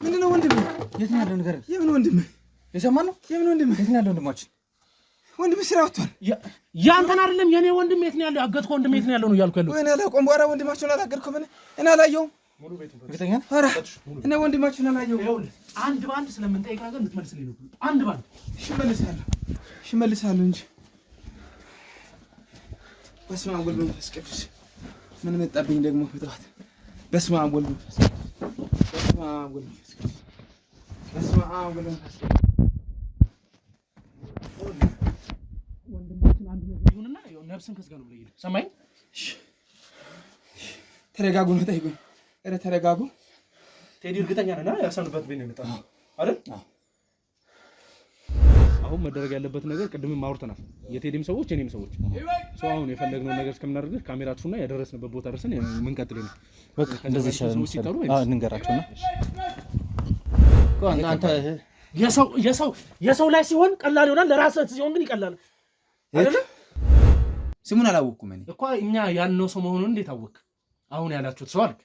ምንድነው ወንድሜ? የት ነው ያለው ነገር? የምን ወንድሜ? የሰማን ነው? የምን ወንድሜ? የት ነው ያለው ወንድማችን? ወንድሜ ስራ ወጥቷል። ያንተን አይደለም የኔ ወንድም የት ነው ያለው? አገትኩ ወንድሜ የት ነው ያለው ነው ያልኩ ያለው። ወይኔ አላውቀውም። በኋላ ወንድማችሁን አላገድኩም እኔ አላየሁም። ሙሉ ቤቱን እርግጠኛ ነህ? ኧረ እኔ ወንድማችሁን አላየሁም። ይኸውልህ አንድ ባንድ ስለምንጠይቅ ነገር እንድትመልስልኝ ነው። አንድ ባንድ እሺ እመልሳለሁ እንጂ በስመ አብ ወወልድ ወመንፈስ ቅዱስ ምን መጣብኝ ደግሞ ፍጥረት በስመ አብ ወወልድ ወመንፈስ ቅዱስ በስመ አብ ወወልድ ወመንፈስ ቅዱስ በስመ አብ ወወልድ ወመንፈስ ቅዱስ ወንድማችን አንድ ነገር ይሁንና ይኸው ነፍስን ከስጋ ነው ብለህ ሰማይ ተረጋጉ ነው ጠይቁኝ። ኧረ ተረጋጉ። ቴዲ እርግጠኛ ነህ እና ያሰኑበት ቤት ነው የመጣው አይደል? አሁን መደረግ ያለበት ነገር ቅድምም አውርተናል። የቴዲም ሰዎች የኔም ሰዎች ሰው አሁን የፈለግነው ነገር እስከምናደርግ ካሜራችሁና ያደረስንበት ቦታ ደርሰን ምን ቀጥል ነው በቃ እንደዚህ ይሻላል። እንንገራቸውና አንተ የሰው ላይ ሲሆን ቀላል ይሆናል፣ ለራስህ ሲሆን ግን ይቀላል አይደል? ስሙን አላወቅኩም እኔ እኮ እኛ ያልነው ሰው መሆኑን እንዴት አወቅ? አሁን ያላችሁት ሰው አልክ።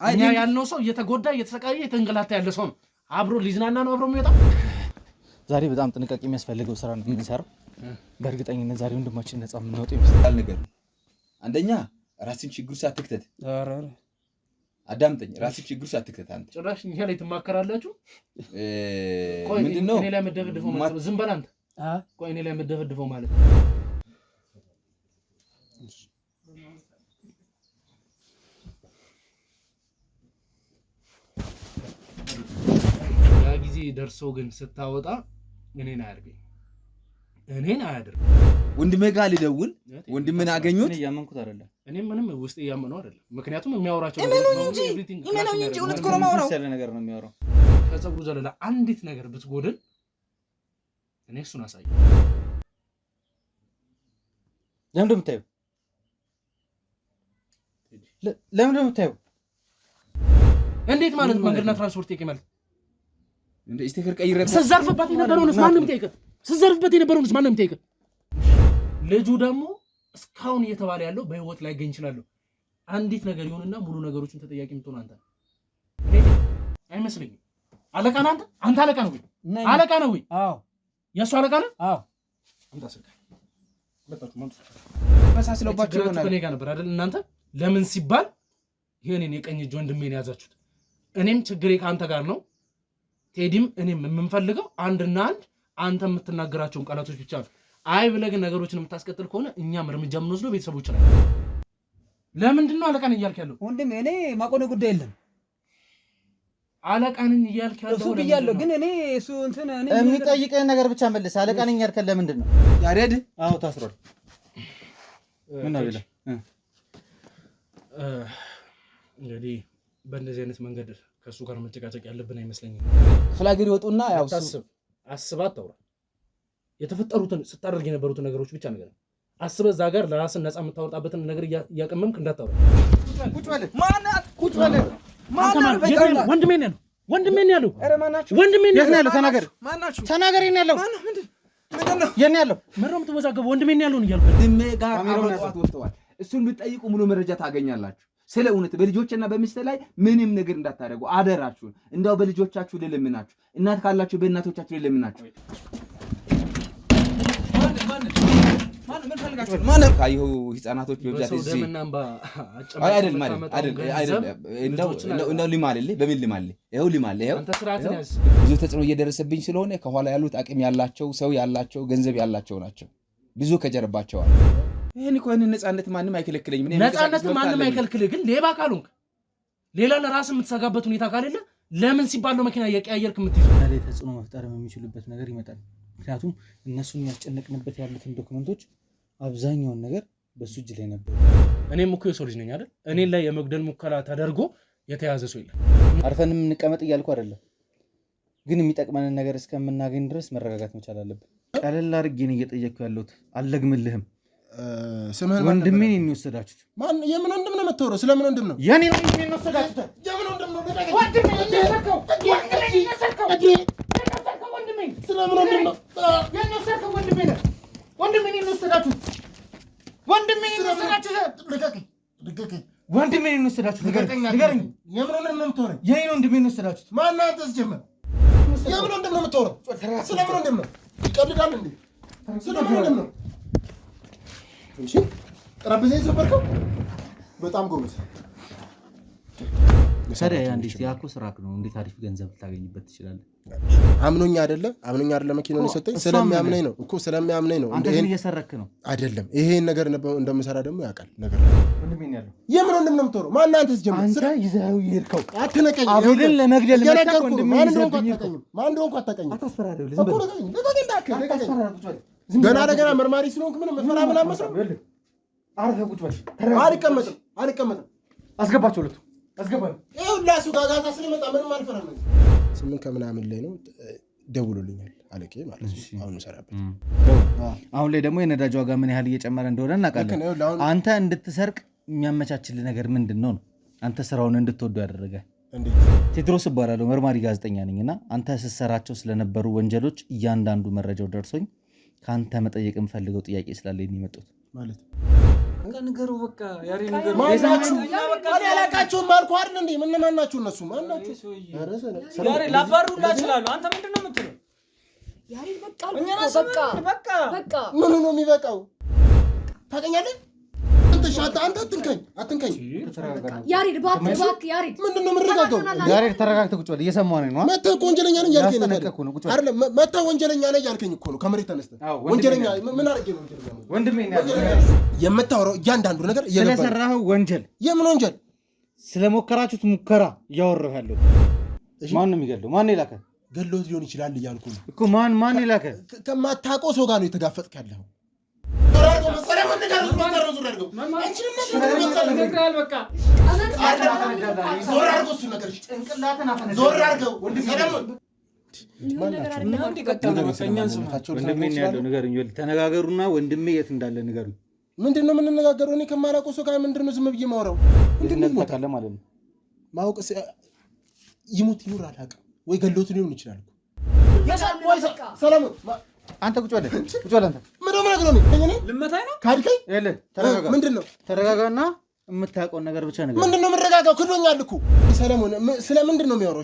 እኛ ያልነው ሰው እየተጎዳ እየተሰቃየ የተንገላታ ያለ ሰው ነው። አብሮ ሊዝናና ነው አብሮ የሚወጣው። ዛሬ በጣም ጥንቃቄ የሚያስፈልገው ስራ ነው የምንሰራው። በእርግጠኝነት ዛሬ ወንድማችን ነፃ የምንወጣው ይመስላል። ነገር አንደኛ ራስን ችግር ሳትክተት አዳምጠኝ። ራስን ችግር ሳትክተት አንተ ጭራሽ እኛ ላይ ትማከራላችሁ። ምንድነው እኔ ላይ መደፈድፈው ማለት ዝም በል አንተ። ቆይ እኔ ላይ መደፈድፈው ማለት ያ ጊዜ ደርሶ ግን ስታወጣ እኔን አያርገኝ፣ እኔን አያደርግ። ወንድሜ ጋር ልደውል ወንድሜን አገኙት። እኔ ያመንኩት አይደለም። እኔ ምንም ውስጥ ያመነው አይደለም። ምክንያቱም የሚያወራቸው እንጂ እውነት እኮ ነው የማወራው። ያለ ነገር ነው የሚያወራው። ከፀጉሩ ዘለላ አንዲት ነገር ብትጎድል እኔ እሱን አሳይ። ለምን እንደምታየው እንዴት ማለት መንገድና ትራንስፖርት ይቀር ማለት እንደ ስቲከር ቀይረህ ስዘርፍበት የነበረውንስ ማንም ይጠይቅ? ስዘርፍበት የነበረውንስ ማንም ይጠይቅ? ልጁ ደግሞ እስካሁን እየተባለ ያለው በህይወት ላይ ገኝ ይችላል። አንዲት ነገር ይሁንና ሙሉ ነገሮችን ተጠያቂ የምትሆን አንተ አይመስልኝም። አለቃ ነህ አንተ አለቃ ነው ወይ? አለቃ ነው ወይ? አዎ የእሱ አለቃ ነህ? አዎ እንታስልካ በጣም ማንቱ መሳስለባችሁ ነው ከኔ ጋር ነበር አይደል? እናንተ ለምን ሲባል ይሄንን የቀኝ እጅ ወንድሜን ያዛችሁት። እኔም ችግሬ ከአንተ ጋር ነው። ቴዲም እኔም የምንፈልገው አንድና አንተ የምትናገራቸውን ቃላቶች ብቻ ነው። አይ ብለህ ግን ነገሮችን የምታስቀጥል ከሆነ እኛም እርምጃ የምንወስደው ቤተሰቦች ላይ። ለምንድን ነው አለቃን እያልክ ያለው? ወንድሜ እኔ ማቆነ ጉዳይ የለም። አለቃን እያልክ ያለው እሱ ብያለሁ፣ ግን እኔ እሱ እንትን እኔ የሚጠይቀን ነገር ብቻ መልስ። አለቃን እያልክ ለምንድን ነው? ያሬድ አዎ ታስሯል። ምን ነው ይላል? እንግዲህ በእንደዚህ አይነት መንገድ ከሱ ጋር መጨቃጨቅ ያለብን አይመስለኝም። ፍላግሪ ወጡና ያው አስባት ተውራ የተፈጠሩትን ስታደርግ የነበሩትን ነገሮች ብቻ ነገር አስበህ እዛ ጋር ለራስን ነፃ የምታወጣበትን ነገር እያቀመምክ እንዳታወራ። ቁጭ በል ማናት? ቁጭ በል ማናት? ወንድሜ ነው ያለው። ኧረ ማናችሁ? ወንድሜ ነው ያለው። ተናገር። ማናችሁ? ተናገር። የኔ ያለው ምንድነው? የኔ ያለው ምነው የምትወዛገበው? ወንድሜ ነው ያለው እያልኩ ወንድሜ ጋር አብረዋት ወጥተዋል። እሱን ብትጠይቁ ሙሉ መረጃ ታገኛላችሁ። ስለ እውነት በልጆችና በሚስት ላይ ምንም ነገር እንዳታደርጉ አደራችሁን። እንዳው በልጆቻችሁ ልለምናችሁ፣ እናት ካላችሁ በእናቶቻችሁ ልለምናችሁ። ማን ካዩ ህፃናቶች በብዛት እዚህ አይደል እንደው ሊማልልህ በምን ሊማልልህ ይኸው ሊማልልህ ይኸው ብዙ ተጽዕኖ እየደረሰብኝ ስለሆነ ከኋላ ያሉት አቅም ያላቸው ሰው ያላቸው ገንዘብ ያላቸው ናቸው። ብዙ ከጀርባቸው አለ። ይሄን እኮ ነፃነት ማንም አይከለክለኝም። ነፃነት ማንም አይከለክልህ፣ ግን ሌባ ካልሆንክ ሌላ ለራስ የምትሰጋበት ሁኔታ ካለለ ለምን ሲባል ነው መኪና እያቀያየርክ የምትይዘው? ላይ ተጽዕኖ መፍጠር የሚችሉበት ነገር ይመጣል። ምክንያቱም እነሱን ያስጨነቅንበት ያሉትን ዶክመንቶች አብዛኛውን ነገር በሱ እጅ ላይ ነበር። እኔም እኮ የሰው ልጅ ነኝ አይደል? እኔን ላይ የመግደል ሙከራ ተደርጎ የተያዘ ሰው የለም። አርፈንም እንቀመጥ እያልኩ አይደለም፣ ግን የሚጠቅመንን ነገር እስከምናገኝ ድረስ መረጋጋት መቻል አለብን። ቀለል አድርጌ ነው እየጠየቅኩ ያለሁት፣ አልለግምልህም። ወንድሜን የሚወሰዳችሁት ማን? የምን ወንድም ነው የምትወረው? ስለምን ወንድም ነው? የኔ ነው የሚወሰዳችሁት። የምን ወንድም ነው? ወንድሜ ነው ስለምን ወንድም ነው? ወንድሜን እንወሰዳችሁት። ወንድሜን እንወሰዳችሁት። ወንድሜን እንወሰዳችሁት። ንገረኝ። የምን ወንድም ነው የምትሆነው? የኔ ወንድሜን እንወሰዳችሁት። የወሰዳችሁት? ማን አንተ ጀመር? የምን ወንድም ነው የምታወራው? ስለምን ወንድም ነው? ይቀልዳል እንዴ? ስለምን ወንድም ነው? እሺ ጠረጴዛ ይዘበርከው በጣም ጎበዝ። ታዲያ እንዴት ያኮ ስራክ ነው? እንዴት አሪፍ ገንዘብ ልታገኝበት ትችላለህ? አምኖኛ አይደለ መኪናውን የሰጠኝ ስለሚያምነኝ ነው እኮ ስለሚያምነኝ ነው። አንተ ግን እየሰረክ ነው አይደለም? ይሄን ነገር እንደምሰራ ደግሞ ያውቃል ነገር ወንድሜን ያለው የምን ወንድም ነው የምትወረው? ማን አንተስ ጀመር? አንተ ይዘኸው ይሄድከው አትነቀኝ። አብልን ለመግደል መጣ ወንድሜን ማን እንደሆንኩ አታውቀኝም። አታስፈራሪው እኮ ገና ለገና መርማሪ ስለሆንክ ምንም መፈራ ምናምን መስሎ አርፈህ ቁጭ በል። አልቀመጥም። አስገባቸው ሁለቱ አስገባኝ። ይኸው ላሱ ጋጋታ ስለመጣ ምንም አልፈራም። 8 ከምናምን ላይ ነው ደውሎልኛል አለቄ ማለት ነው። አሁን ሰራበት። አሁን ላይ ደግሞ የነዳጅ ዋጋ ምን ያህል እየጨመረ እንደሆነ እናውቃለን። አንተ እንድትሰርቅ የሚያመቻችልህ ነገር ምንድን ነው? አንተ ስራውን እንድትወዱ ያደረገ ቴድሮስ እባላለሁ፣ መርማሪ ጋዜጠኛ ነኝ እና አንተ ስትሰራቸው ስለነበሩ ወንጀሎች እያንዳንዱ መረጃው ደርሶኝ ከአንተ መጠየቅ የምፈልገው ጥያቄ ስላለኝ ነው የመጡት። ማለት ነገሩ በቃ ያሬ ነገር ማናችሁ? አላቃችሁም ባልኩ አይደል እንዴ? ምን ማናችሁ? እነሱ ማናችሁ? ያሬ ላባሩላ ይችላሉ። አንተ ምንድነው የምትለው? ያሬ በቃ ምን ነው የሚበቃው? ታውቀኛለህ? አንተ አትንከኝ። ያሬድ እባክህ ያሬድ ምንድነው የምረጋጋው? ያሬድ ተረጋግተህ ቁጭ በል። እየሰማኸኝ ነው? መተህ እኮ ወንጀለኛ ነኝ ያልከኝ አይደለም? መተህ ወንጀለኛ ነኝ ያልከኝ እኮ ነው። ከመሬት ተነስተህ ወንጀለኛ ምን አድርጌ ነው ወንጀለኛ? ወንድሜ የምታወራው እያንዳንዱ ነገር ስለሰራኸው ወንጀል፣ የምን ወንጀል? ስለሞከራችሁት ሙከራ እያወራሁ ያለው ማን ነው የሚገድለው? ማን ይላከ? ገድሎት ሊሆን ይችላል እያልኩ ነው እኮ። ማን ይላከ? ከማታውቀው ሰው ጋር ነው የተጋፈጥክ ያለው። ተነጋገሩና ወንድሜ የት እንዳለ ንገሩኝ። ምንድነው የምንነጋገረው? እኔ ከማላውቀው ሰው ጋር ምንድነው ዝም ብዬ ማውራው? ምንድነው ማለት ነው? ማውቅ ይሙት ይኑር አላውቅም። ወይ ገድሎት ሊሆን ይችላል። ሰላም አንተ ቁጭ በል አንተ ምንድነው የምነግረው? እኔ ልመታኝ ነው ካድከኝ? ተረጋጋ። ምንድነው? ተረጋጋና የምታውቀውን ነገር ብቻ ነገር። ምንድነው የምረጋጋው? ክዶኛል እኮ ሰለሞን። ስለምንድን ነው የሚያወራው?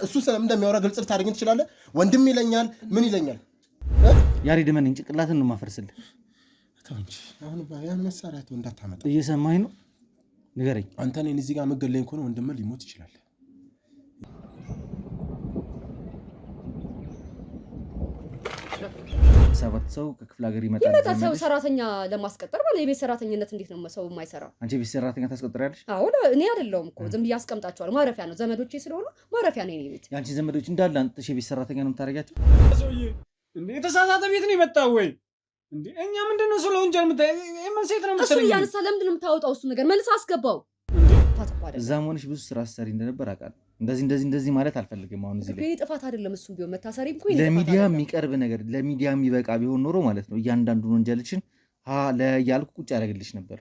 እሱ ስለምን እንደሚያወራ ግልጽ ልታደርገኝ ትችላለህ? ወንድም ይለኛል፣ ምን ይለኛል? ያሬድ መን ጭንቅላትን ነው የማፈርስልህ። አሁን ያን መሳሪያ እንዳታመጣ። እየሰማኸኝ ነው? ንገረኝ። አንተ እኔን እዚህ ጋር መገለኝ ከሆነ ወንድምህ ሊሞት ይችላል። ሰባት ሰው ከክፍለ ሀገር ይመጣል። ሰው ሰራተኛ ለማስቀጠር ማለት የቤት ሰራተኝነት እንዴት ነው ሰው የማይሰራው? አንቺ ቤት ሰራተኛ ታስቀጥሪያለሽ? አዎ እኔ አይደለሁም እኮ ዝም ብዬ አስቀምጣቸዋለሁ። ማረፊያ ነው፣ ዘመዶቼ ስለሆኑ ማረፊያ ነው የኔ ቤት። ያንቺ ዘመዶች እንዳለ አንተ የቤት ሰራተኛ ነው የምታደርጊያቸው? እንዴ የተሳሳተ ቤት ነው የመጣው ወይ እንዴ? እኛ ምንድነው ስለ ወንጀል ሴት ነው እሱ እያነሳ ለምንድን ነው የምታወጣው? እሱ ነገር መልስ አስገባው። እዛ መሆንሽ ብዙ ስራ ስትሰሪ እንደነበር አውቃለሁ። እንደዚህ ማለት አልፈልግም። አሁን እዚህ ላይ ጥፋት አይደለም እሱም ቢሆን መታሰሪም እኮ ለሚዲያ የሚቀርብ ነገር ለሚዲያ የሚበቃ ቢሆን ኖሮ ማለት ነው እያንዳንዱን ወንጀልችን ለያልኩ ቁጭ ያደርግልሽ ነበር።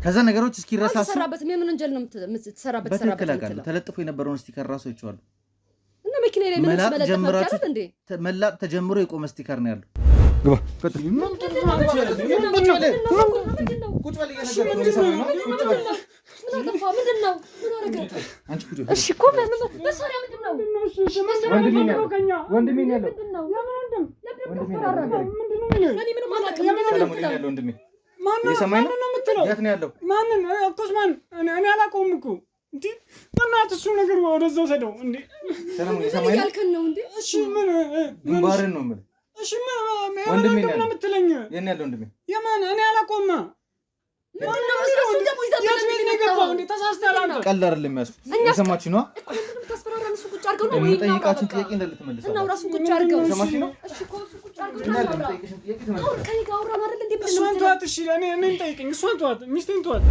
ከዛ ነገሮች እስኪረሳሱ ምን ወንጀል ነው የምትሰራበት? ተለጥፎ የነበረውን ስቲከር ራሱ ይቻላል እና መኪና ላይ ምን ተመለከተ እንዴ? መላጥ ተጀምሮ የቆመ ስቲከር ነው ያለው። ግንባርን ነው የምልህ። እሺ ወንድሜ ነው የምትለኝ? የኔ ያለው ወንድሜ የማን? እኔ አላቆማ ቀልድ አይደለም የሚያስኩት። የሰማችሁ ነው። የምጠይቃችሁን ጥያቄ እንደልትመልሱ እሷን ተዋት። እሺ እኔን ጠይቀኝ። እሷን ተዋት፣ ሚስቴን ተዋት።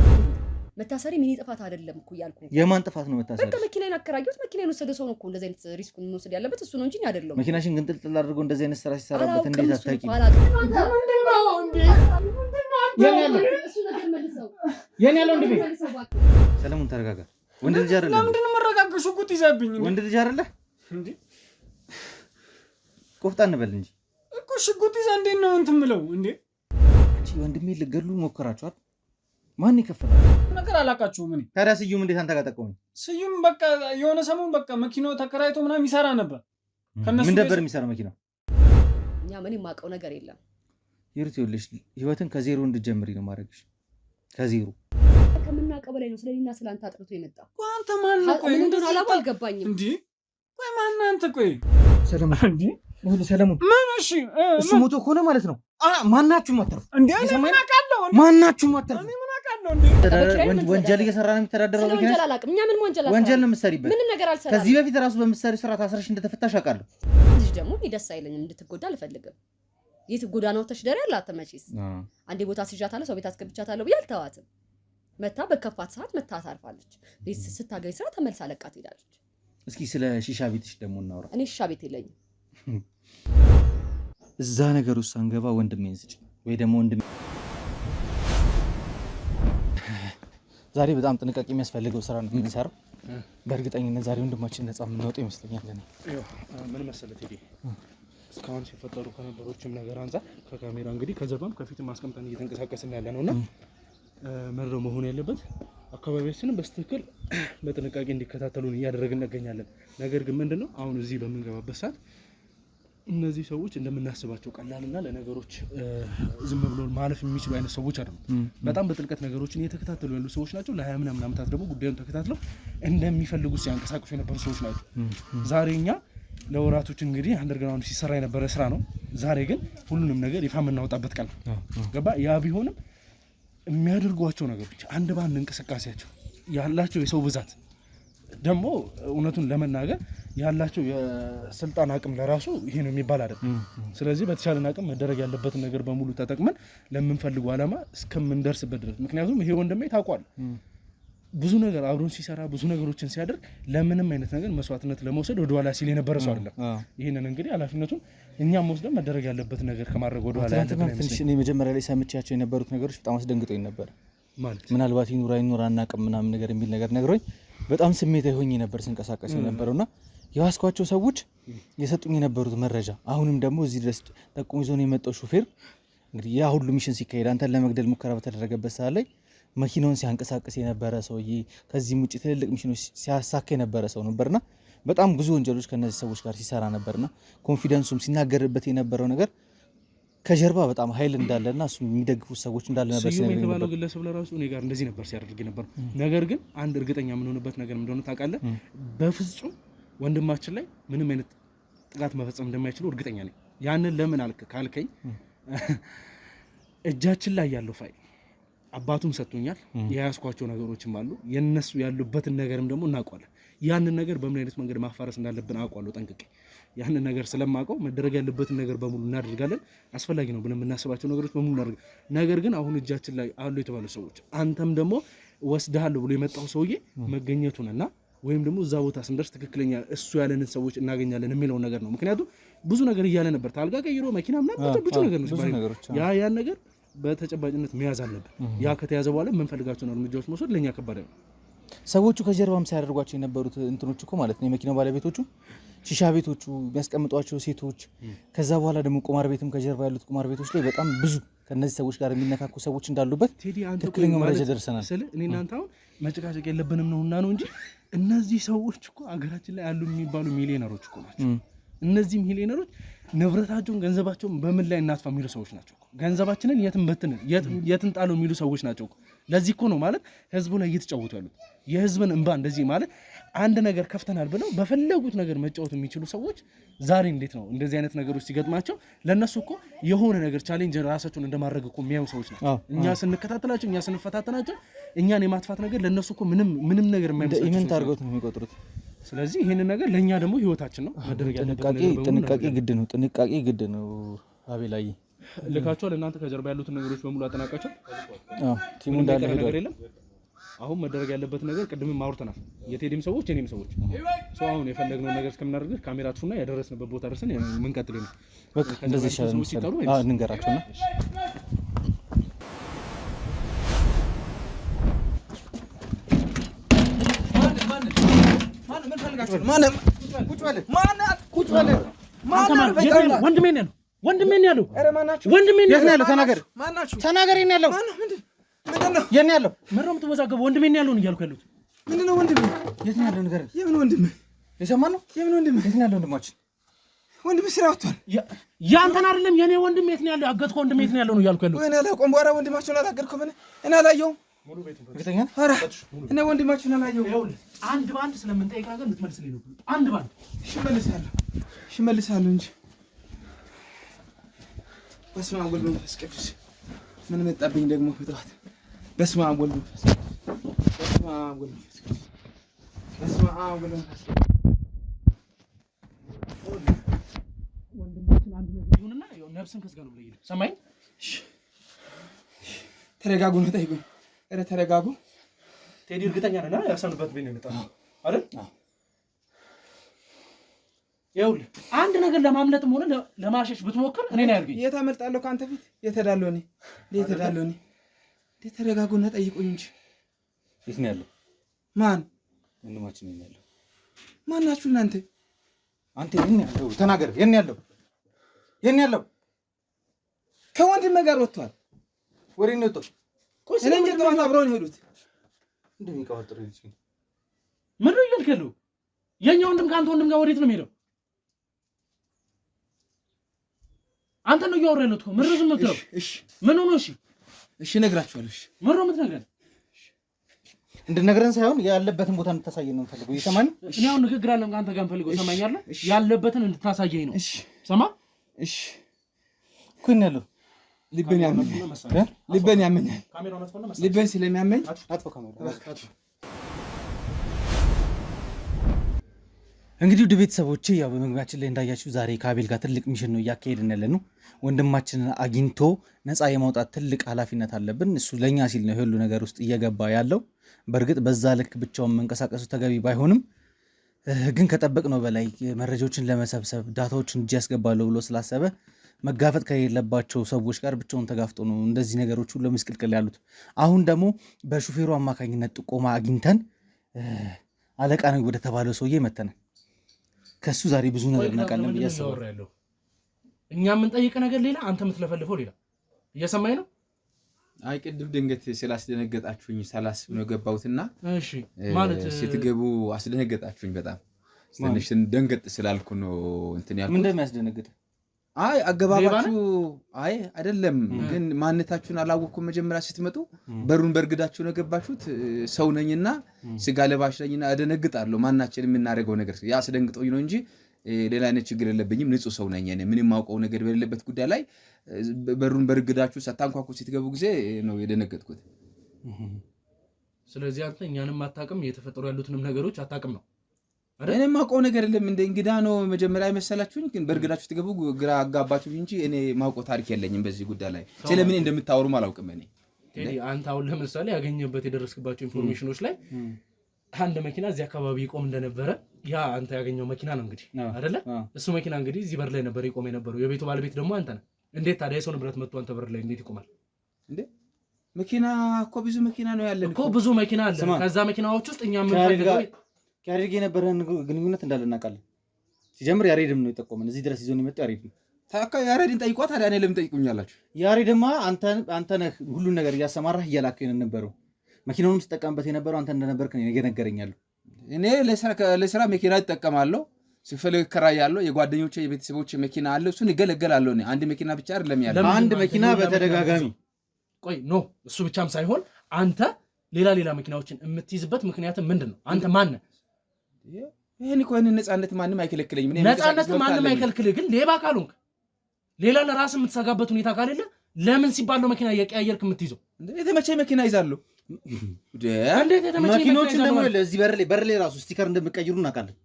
መታሰሪ ምን ጥፋት አይደለም እኮ ያልኩ። የማን ጥፋት ነው መታሰሪ? በቃ መኪናዬን አከራየሁት። መኪናዬን ወሰደ ሰው ነው እኮ እንደዚህ አይነት ሪስኩን መውሰድ ያለበት እሱ ነው እንጂ እኔ አይደለም። መኪናሽን ግን ጥልጥል አድርጎ እንደዚህ አይነት ስራ ሲሰራበት እንዴት አታውቂም? ሰለሞን ተረጋጋ። ወንድ ልጅ አይደለም። ለምንድን ነው የምረጋጋው? ሽጉጥ ይዘብኝ ወንድ ልጅ አይደለ እንዴ? ቆፍጣን በል እንጂ እኮ ሽጉጥ ይዘህ እንዴት ነው እንትን የምለው እንዴ? አንቺ ወንድሜ ልገሉ ሞከራችኋል? ማን ይከፈላል? ነገር አላውቃችሁም። እኔ ታዲያ ስዩም እንዴት አንተ ጋር ጠቆመኝ? ስዩም በቃ የሆነ ሰሞን በቃ መኪናው ተከራይቶ ምናምን ይሰራ ነበር። ምን ነበር የሚሰራው መኪናው? እኛ ምን የማውቀው ነገር የለም። ይሩት ይኸውልሽ ህይወትን ከዜሮ እንድጀምሪ ነው ማድረግሽ። ከዜሮ ከምናውቀው በላይ ነው ስለኔና ስለአንተ አጥርቶ የመጣው። አንተ ማን ነው? ቆይ እንደዛ አልገባኝም እንዴ። ቆይ ማን አንተ? ቆይ ሰለሞን እንዴ ሰለሞን ምን? እሺ እሱ ሞቶ ከሆነ ማለት ነው ማናችሁም አትርፉ እንዴ? ምን አውቃለሁ? ማናችሁም አትርፉ። ምን አውቃለሁ እንዴ? ወንጀል እየሰራ ነው የሚተዳደረው መኪና። ወንጀል አላውቅም። እኛ ምን ወንጀል ነው የምትሰሪበት? ምንም ነገር አልሰራም። ከዚህ በፊት ራሱ በምትሰሪው ስራ ታስረሽ እንደተፈታሽ አውቃለሁ። ልጅ ደግሞ ደስ አይለኝም፣ እንድትጎዳ አልፈልግም። የት ጎዳናው ተሽደሪ ያላት ተመጪስ አንዴ ቦታ ሲጃታለሁ ሰው ቤት አስገብቻታለሁ ብዬ አልተዋትም። መታ በከፋት ሰዓት መታ ታርፋለች። ቤት ስታገኝ ስራ ተመልሳ ለቃት ሄዳለች። እስኪ ስለ ሺሻ ቤትሽ ደግሞ እናውራ። እኔ ሺሻ ቤት የለኝም። እዛ ነገር ውስጥ አንገባ። ወንድሜን ስጭ ወይ ደግሞ ወንድሜ ዛሬ በጣም ጥንቃቄ የሚያስፈልገው ስራ ነው የምንሰራው። በእርግጠኝነት ዛሬ ወንድማችን ነፃ የምናወጣው ይመስለኛል። እኔ ምን መሰለህ ቴዲ፣ እስካሁን ሲፈጠሩ ከነበሮችም ነገር አንፃር ከካሜራ እንግዲህ ከጀርባም ከፊትም አስቀምጠን እየተንቀሳቀስን ያለ ነውና መረው መሆን ያለበት አካባቢያችንን በስትክክል በጥንቃቄ እንዲከታተሉን እያደረግን እንገኛለን። ነገር ግን ምንድነው አሁን እዚህ በምንገባበት ሰዓት እነዚህ ሰዎች እንደምናስባቸው ቀላልና ለነገሮች ዝም ብሎ ማለፍ የሚችሉ አይነት ሰዎች አይደሉም። በጣም በጥልቀት ነገሮችን እየተከታተሉ ያሉ ሰዎች ናቸው። ለ20 ምናምን ዓመታት ደግሞ ጉዳዩን ተከታትለው እንደሚፈልጉት ሲያንቀሳቅሱ የነበሩ ሰዎች ናቸው። ዛሬ እኛ ለወራቶች እንግዲህ አንደርግራውንድ ሲሰራ የነበረ ስራ ነው። ዛሬ ግን ሁሉንም ነገር ይፋ የምናወጣበት ቀን ነው። ገባ? ያ ቢሆንም የሚያደርጓቸው ነገሮች አንድ ባንድ እንቅስቃሴያቸው ያላቸው የሰው ብዛት ደግሞ እውነቱን ለመናገር ያላቸው የስልጣን አቅም ለራሱ ይሄ ነው የሚባል አይደለም። ስለዚህ በተቻለን አቅም መደረግ ያለበትን ነገር በሙሉ ተጠቅመን ለምንፈልገው ዓላማ እስከምንደርስበት ድረስ ምክንያቱም ይሄ ወንድሜ ታውቋል ብዙ ነገር አብሮን ሲሰራ ብዙ ነገሮችን ሲያደርግ ለምንም አይነት ነገር መስዋዕትነት ለመውሰድ ወደ ኋላ ሲል የነበረ ሰው አይደለም። ይሄንን እንግዲህ ኃላፊነቱን እኛም ወስደን መደረግ ያለበት ነገር ከማድረግ ወደ ኋላ ትንሽ እኔ መጀመሪያ ላይ ሰምቻቸው የነበሩት ነገሮች በጣም አስደንግጦኝ ነበር። ማለት ምናልባት ይኑራ አናውቅም ምናምን ነገር የሚል ነገር ነግሮኝ በጣም ስሜታዊ ሆኜ ነበር ስንቀሳቀስ የነበረውና የዋስኳቸው ሰዎች የሰጡኝ የነበሩት መረጃ አሁንም ደግሞ እዚህ ድረስ ጠቁሞ ይዞ ነው የመጣው ሹፌር እንግዲህ ያ ሁሉ ሚሽን ሲካሄድ አንተን ለመግደል ሙከራ በተደረገበት ሰዓት ላይ መኪናውን ሲያንቀሳቅስ የነበረ ሰውዬ ከዚህም ውጭ ትልልቅ ሚሽኖች ሲያሳካ የነበረ ሰው ነበርና በጣም ብዙ ወንጀሎች ከነዚህ ሰዎች ጋር ሲሰራ ነበርና ኮንፊደንሱም ሲናገርበት የነበረው ነገር ከጀርባ በጣም ኃይል እንዳለና እሱ የሚደግፉት ሰዎች እንዳለ ነበር። ስዩም የተባለው ግለሰብ ለራሱ እኔ ጋር እንደዚህ ነበር ሲያደርግ ነበር። ነገር ግን አንድ እርግጠኛ የምንሆንበት ነገር እንደሆነ ታውቃለህ፣ በፍጹም ወንድማችን ላይ ምንም አይነት ጥቃት መፈጸም እንደማይችሉ እርግጠኛ ነኝ። ያንን ለምን አልክ ካልከኝ እጃችን ላይ ያለው ፋይል አባቱም ሰጥቶኛል፣ የያዝኳቸው ነገሮችም አሉ። የነሱ ያሉበትን ነገርም ደግሞ እናውቀዋለን። ያንን ነገር በምን አይነት መንገድ ማፋረስ እንዳለብን አውቀዋለሁ ጠንቅቄ። ያንን ነገር ስለማውቀው መደረግ ያለበትን ነገር በሙሉ እናደርጋለን። አስፈላጊ ነው ብለን የምናስባቸው ነገሮች በሙሉ እናደርግ። ነገር ግን አሁን እጃችን ላይ አሉ የተባሉ ሰዎች አንተም ደግሞ ወስደሃለሁ ብሎ የመጣው ሰውዬ መገኘቱንና ወይም ደግሞ እዛ ቦታ ስንደርስ ትክክለኛ እሱ ያለንን ሰዎች እናገኛለን የሚለው ነገር ነው። ምክንያቱም ብዙ ነገር እያለ ነበር፣ ታልጋ ቀይሮ መኪና ምናምን ብዙ ነገር ነው። ያን ነገር በተጨባጭነት መያዝ አለብን። ያ ከተያዘ በኋላ የምንፈልጋቸውን እርምጃዎች መውሰድ ለኛ ከባድ ነው። ሰዎቹ ከጀርባም ሲያደርጓቸው የነበሩት እንትኖች እኮ ማለት ነው የመኪናው ባለቤቶቹ፣ ሺሻ ቤቶቹ የሚያስቀምጧቸው ሴቶች፣ ከዛ በኋላ ደግሞ ቁማር ቤትም ከጀርባ ያሉት ቁማር ቤቶች ላይ በጣም ብዙ ከነዚህ ሰዎች ጋር የሚነካኩ ሰዎች እንዳሉበት ትክክለኛው መረጃ ደርሰናል። እኔ እናንተ አሁን መጨቃጨቅ የለብንም ነውና ነው እንጂ እነዚህ ሰዎች እኮ አገራችን ላይ ያሉ የሚባሉ ሚሊዮነሮች እኮ ናቸው። እነዚህ ሚሊዮነሮች ንብረታቸውን ገንዘባቸውን በምን ላይ እናጥፋ የሚሉ ሰዎች ናቸው። ገንዘባችንን የትን ጣለው የሚሉ ሰዎች ናቸው። ለዚህ እኮ ነው ማለት ህዝቡ ላይ እየተጫወቱ ያሉት። የህዝብን እንባ እንደዚህ ማለት አንድ ነገር ከፍተናል ብለው በፈለጉት ነገር መጫወት የሚችሉ ሰዎች ዛሬ እንዴት ነው እንደዚህ አይነት ነገሮች ሲገጥማቸው ለነሱ እኮ የሆነ ነገር ቻሌንጅ ራሳቸውን እንደማድረግ እኮ የሚያዩ ሰዎች ናቸው። እኛ ስንከታተላቸው፣ እኛ ስንፈታተናቸው እኛን የማጥፋት ነገር ለነሱ እኮ ምንም ነገር የማይመስላቸው ኢቨንት አድርገውት ነው የሚቆጥሩት። ስለዚህ ይሄንን ነገር ለኛ ደግሞ ህይወታችን ነው ማድረግ ያለበት። ጥንቃቄ ግድ ነው። ጥንቃቄ ግድ ነው። አቤላይ ልካቸዋል። እናንተ ከጀርባ ያሉትን ነገሮች በሙሉ አጠናቃቸው። ቲሙ እንዳለ ሄዷል። አሁን መደረግ ያለበት ነገር ቅድምም አውርተናል። የቴዲም ሰዎች የኔም ሰዎች ሰው አሁን የፈለግነው ነገር እስከምናደርግ ካሜራችሁና ያደረስንበት ቦታ ደርሰን የምንቀጥል ነው። በቃ እንደዚህ ይሻላል። እንንገራቸውና ወንድሜ ነው ያለው። ተናገር። የት ነው ያለው? ምነው የምትወዛገበው? ወንድሜ ነው ያለውን እያልኩ ያሉት ምንድን ነው? ወንድሜ የት ነው ያለው? ንገረኝ። የምን ወንድሜ? የሰማን ነው? የምን ወንድሜ? የት ነው ያለው? ወንድማችን ወንድሜ ስራ ወጥቷል። ያንተን አይደለም የኔ ወንድም የት ነው ያለው? ያገትከው ወንድሜ የት ነው ያለው ነው እያልኩ ያሉት። እኔ አላውቀውም። በኋላ ወንድማችሁን አላገድኩም። እኔ አላየሁም። እርግጠኛ ነህ? ኧረ እኔ ወንድማችሁን አላየሁም። ይኸውልህ አንድ ባንድ ስለምንጠይቅ ነገር እንድትመልስልኝ ነው። አንድ ባንድ። እሺ እመልሳለሁ እንጂ በስመ አብ ወወልድ ወመንፈስ ቅዱስ። ምን መጣብኝ ደግሞ በጠዋት? በስመ አብ ወወልድ ወመንፈስ ቅዱስ። በስመ አብ ወወልድ ወመንፈስ ቅዱስ። በስመ አብ ወወልድ ወመንፈስ ቅዱስ። ወንድማችን አንድ ነገር ይሁንና ነፍስን ከስጋ ነው ብለህ ሰማኝ። ተረጋጉ ነው ጠይቁኝ። ኧረ ተረጋጉ። ቴዲ እርግጠኛ ነህ? ያሰኑበት ቤት ነው የመጣው አይደል? ይኸውልህ አንድ ነገር ለማምለጥም ሆነ ለማሸሽ ብትሞክር እኔ ነው ያልኩኝ። የት አመልጣለሁ ከአንተ ፊት? የተዳለው እኔ ተረጋጉና ጠይቁኝ እንጂ። የት ነው ያለው? ማን? ወንድማችን ነው ያለው። ማን ናችሁ እናንተ? አንተ የት ነው ያለው? ተናገር። የት ነው ያለው? የት ነው ያለው? ከወንድሜ ጋር ወጥቷል። ወሬ ነው ወጥቷል። እኔ እንጂ ጠዋት አብረው ነው የሄዱት። እንደሚቀባጥሩ ልጅ ምን ነው እያልክ ያለው? የኛ ወንድም ከአንተ ወንድም ጋር ወዴት ነው የሚሄደው? አንተ ነው እያወራህ ያለው እኮ። ምን ነው ዝም ብትለው? እሺ ምን ሆኖ? እሺ እነግራችኋለሁ። እሺ ምን ነው የምትነግረን? እንድነግረን ሳይሆን ያለበትን ቦታ እንድታሳየን ነው የምፈልገው። ይሰማኝ? እኔ አሁን ንግግር አለም ከአንተ ጋር የምፈልገው ሰማኛለህ? ያለበትን እንድታሳየኝ ነው። እሺ ሰማ? እሺ እኮ ነው ያለው። ልቤን ያመኛል። ልቤን ስለሚያመኝ አጥፎ ካሜራ። እንግዲህ ውድ ቤተሰቦቼ ያው በመግቢያችን ላይ እንዳያችሁ ዛሬ ከአቤል ጋር ትልቅ ሚሽን ነው እያካሄድን ያለ ነው። ወንድማችንን አግኝቶ ነፃ የማውጣት ትልቅ ኃላፊነት አለብን። እሱ ለኛ ሲል ነው ሁሉ ነገር ውስጥ እየገባ ያለው። በእርግጥ በዛ ልክ ብቻውን መንቀሳቀሱ ተገቢ ባይሆንም ግን ከጠበቅነው በላይ መረጃዎችን ለመሰብሰብ ዳታዎችን እጅ ያስገባለሁ ብሎ ስላሰበ መጋፈጥ ከሌለባቸው ሰዎች ጋር ብቻውን ተጋፍጦ ነው እንደዚህ ነገሮች ሁሉ ምስቅልቅል ያሉት። አሁን ደግሞ በሹፌሩ አማካኝነት ጥቆማ አግኝተን አለቃ ነው ወደ ተባለው ሰውዬ መተናል። ከሱ ዛሬ ብዙ ነገር እናውቃለን ብዬ አስባለሁ። እኛ የምንጠይቅ ነገር ሌላ፣ አንተ የምትለፈልፈው ሌላ። እየሰማኝ ነው? አይ ቅድም ድንገት ስላስደነገጣችሁኝ ሳላስብ ነው የገባሁትና እሺ ማለት ስትገቡ አስደነገጣችሁኝ በጣም ትንሽ ደንገጥ ስላልኩ ነው እንትን ያልኩት። ምን እንደሚያስደነግጥ? አይ አገባባችሁ አይ አይደለም፣ ግን ማንነታችሁን አላወቅኩም። መጀመሪያ ስትመጡ በሩን በርግዳችሁ ነው የገባችሁት። ሰው ነኝና ስጋ ለባሽ ነኝና አደነግጣለሁ። ማናችን የምናደርገው ነገር ያስደንግጦኝ ነው እንጂ ሌላ አይነት ችግር የለብኝም። ንጹህ ሰው ነኝ እኔ። ምንም ማውቀው ነገር በሌለበት ጉዳይ ላይ በሩን በርግዳችሁ ሳታንኳኩ ስትገቡ ጊዜ ነው የደነገጥኩት። ስለዚህ አንተ እኛንም አታውቅም፣ እየተፈጠሩ ያሉትንም ነገሮች አታውቅም ነው እኔ ማውቀው ነገር የለም። እንደ እንግዳ ነው መጀመሪያ የመሰላችሁኝ፣ ግን በርግዳችሁ ትገቡ ግራ አጋባችሁ እንጂ እኔ ማውቀው ታሪክ የለኝም በዚህ ጉዳይ ላይ። ስለምን እንደምታወሩም አላውቅም እኔ። ቴዲ አንተ አሁን ለምሳሌ ያገኘበት የደረስክባቸው ኢንፎርሜሽኖች ላይ አንድ መኪና እዚህ አካባቢ ይቆም እንደነበረ ያ አንተ ያገኘው መኪና ነው እንግዲህ አይደለ? እሱ መኪና እንግዲህ እዚህ በር ላይ ነበር ይቆም የነበረው። የቤቱ ባለቤት ደግሞ አንተ ነህ። እንዴት ታዲያ የሰው ንብረት መጥቶ አንተ በር ላይ እንዴት ይቆማል እንዴ? መኪና እኮ ብዙ መኪና ነው ያለን እኮ ብዙ መኪና አለ። ከዛ መኪናዎች ውስጥ እኛ ምን ፈልገው ያሬድ የነበረን ግንኙነት እንዳለ እናውቃለን። ሲጀምር ያሬድም ነው የጠቆመን። እዚህ ድረስ ይዞን የመጣው ያሬድ ነው። ታካ ያሬድን ጠይቋት። ታዲያ እኔ ለምን ጠይቁኛላችሁ? ያሬድማ አንተ ነህ ሁሉን ነገር እያሰማራህ እያላከኝ የነበረው። መኪናውንም ስጠቀምበት የነበረው አንተ እንደነበርክ ነው የነገረኛለሁ። እኔ ለስራ መኪና እጠቀማለሁ፣ ስፈልግ እከራያለሁ። የጓደኞቼ የቤተሰቦቼ መኪና አለ፣ እሱን እገለገላለሁ። እኔ አንድ መኪና ብቻ አይደለም ያለው፣ አንድ መኪና በተደጋጋሚ። ቆይ ኖ እሱ ብቻም ሳይሆን አንተ ሌላ መኪናዎችን የምትይዝበት ምክንያት ምንድን ነው? አንተ ማን ነህ? ይሄን እኮ ነፃነት ማንም አይከለክለኝም። ነፃነት ማንም አይከለክልህ፣ ግን ሌባ ካልሆንክ ሌላ ለራስህ የምትሰጋበት ሁኔታ ካሌለ ለምን ሲባል ነው መኪና እየቀያየርክ የምትይዘው? የተመቸ መኪና ይዛለሁ። መኪኖችን ደግሞ ለዚህ በር ላይ ራሱ ስቲከር እንደምቀይሩ እናውቃለን።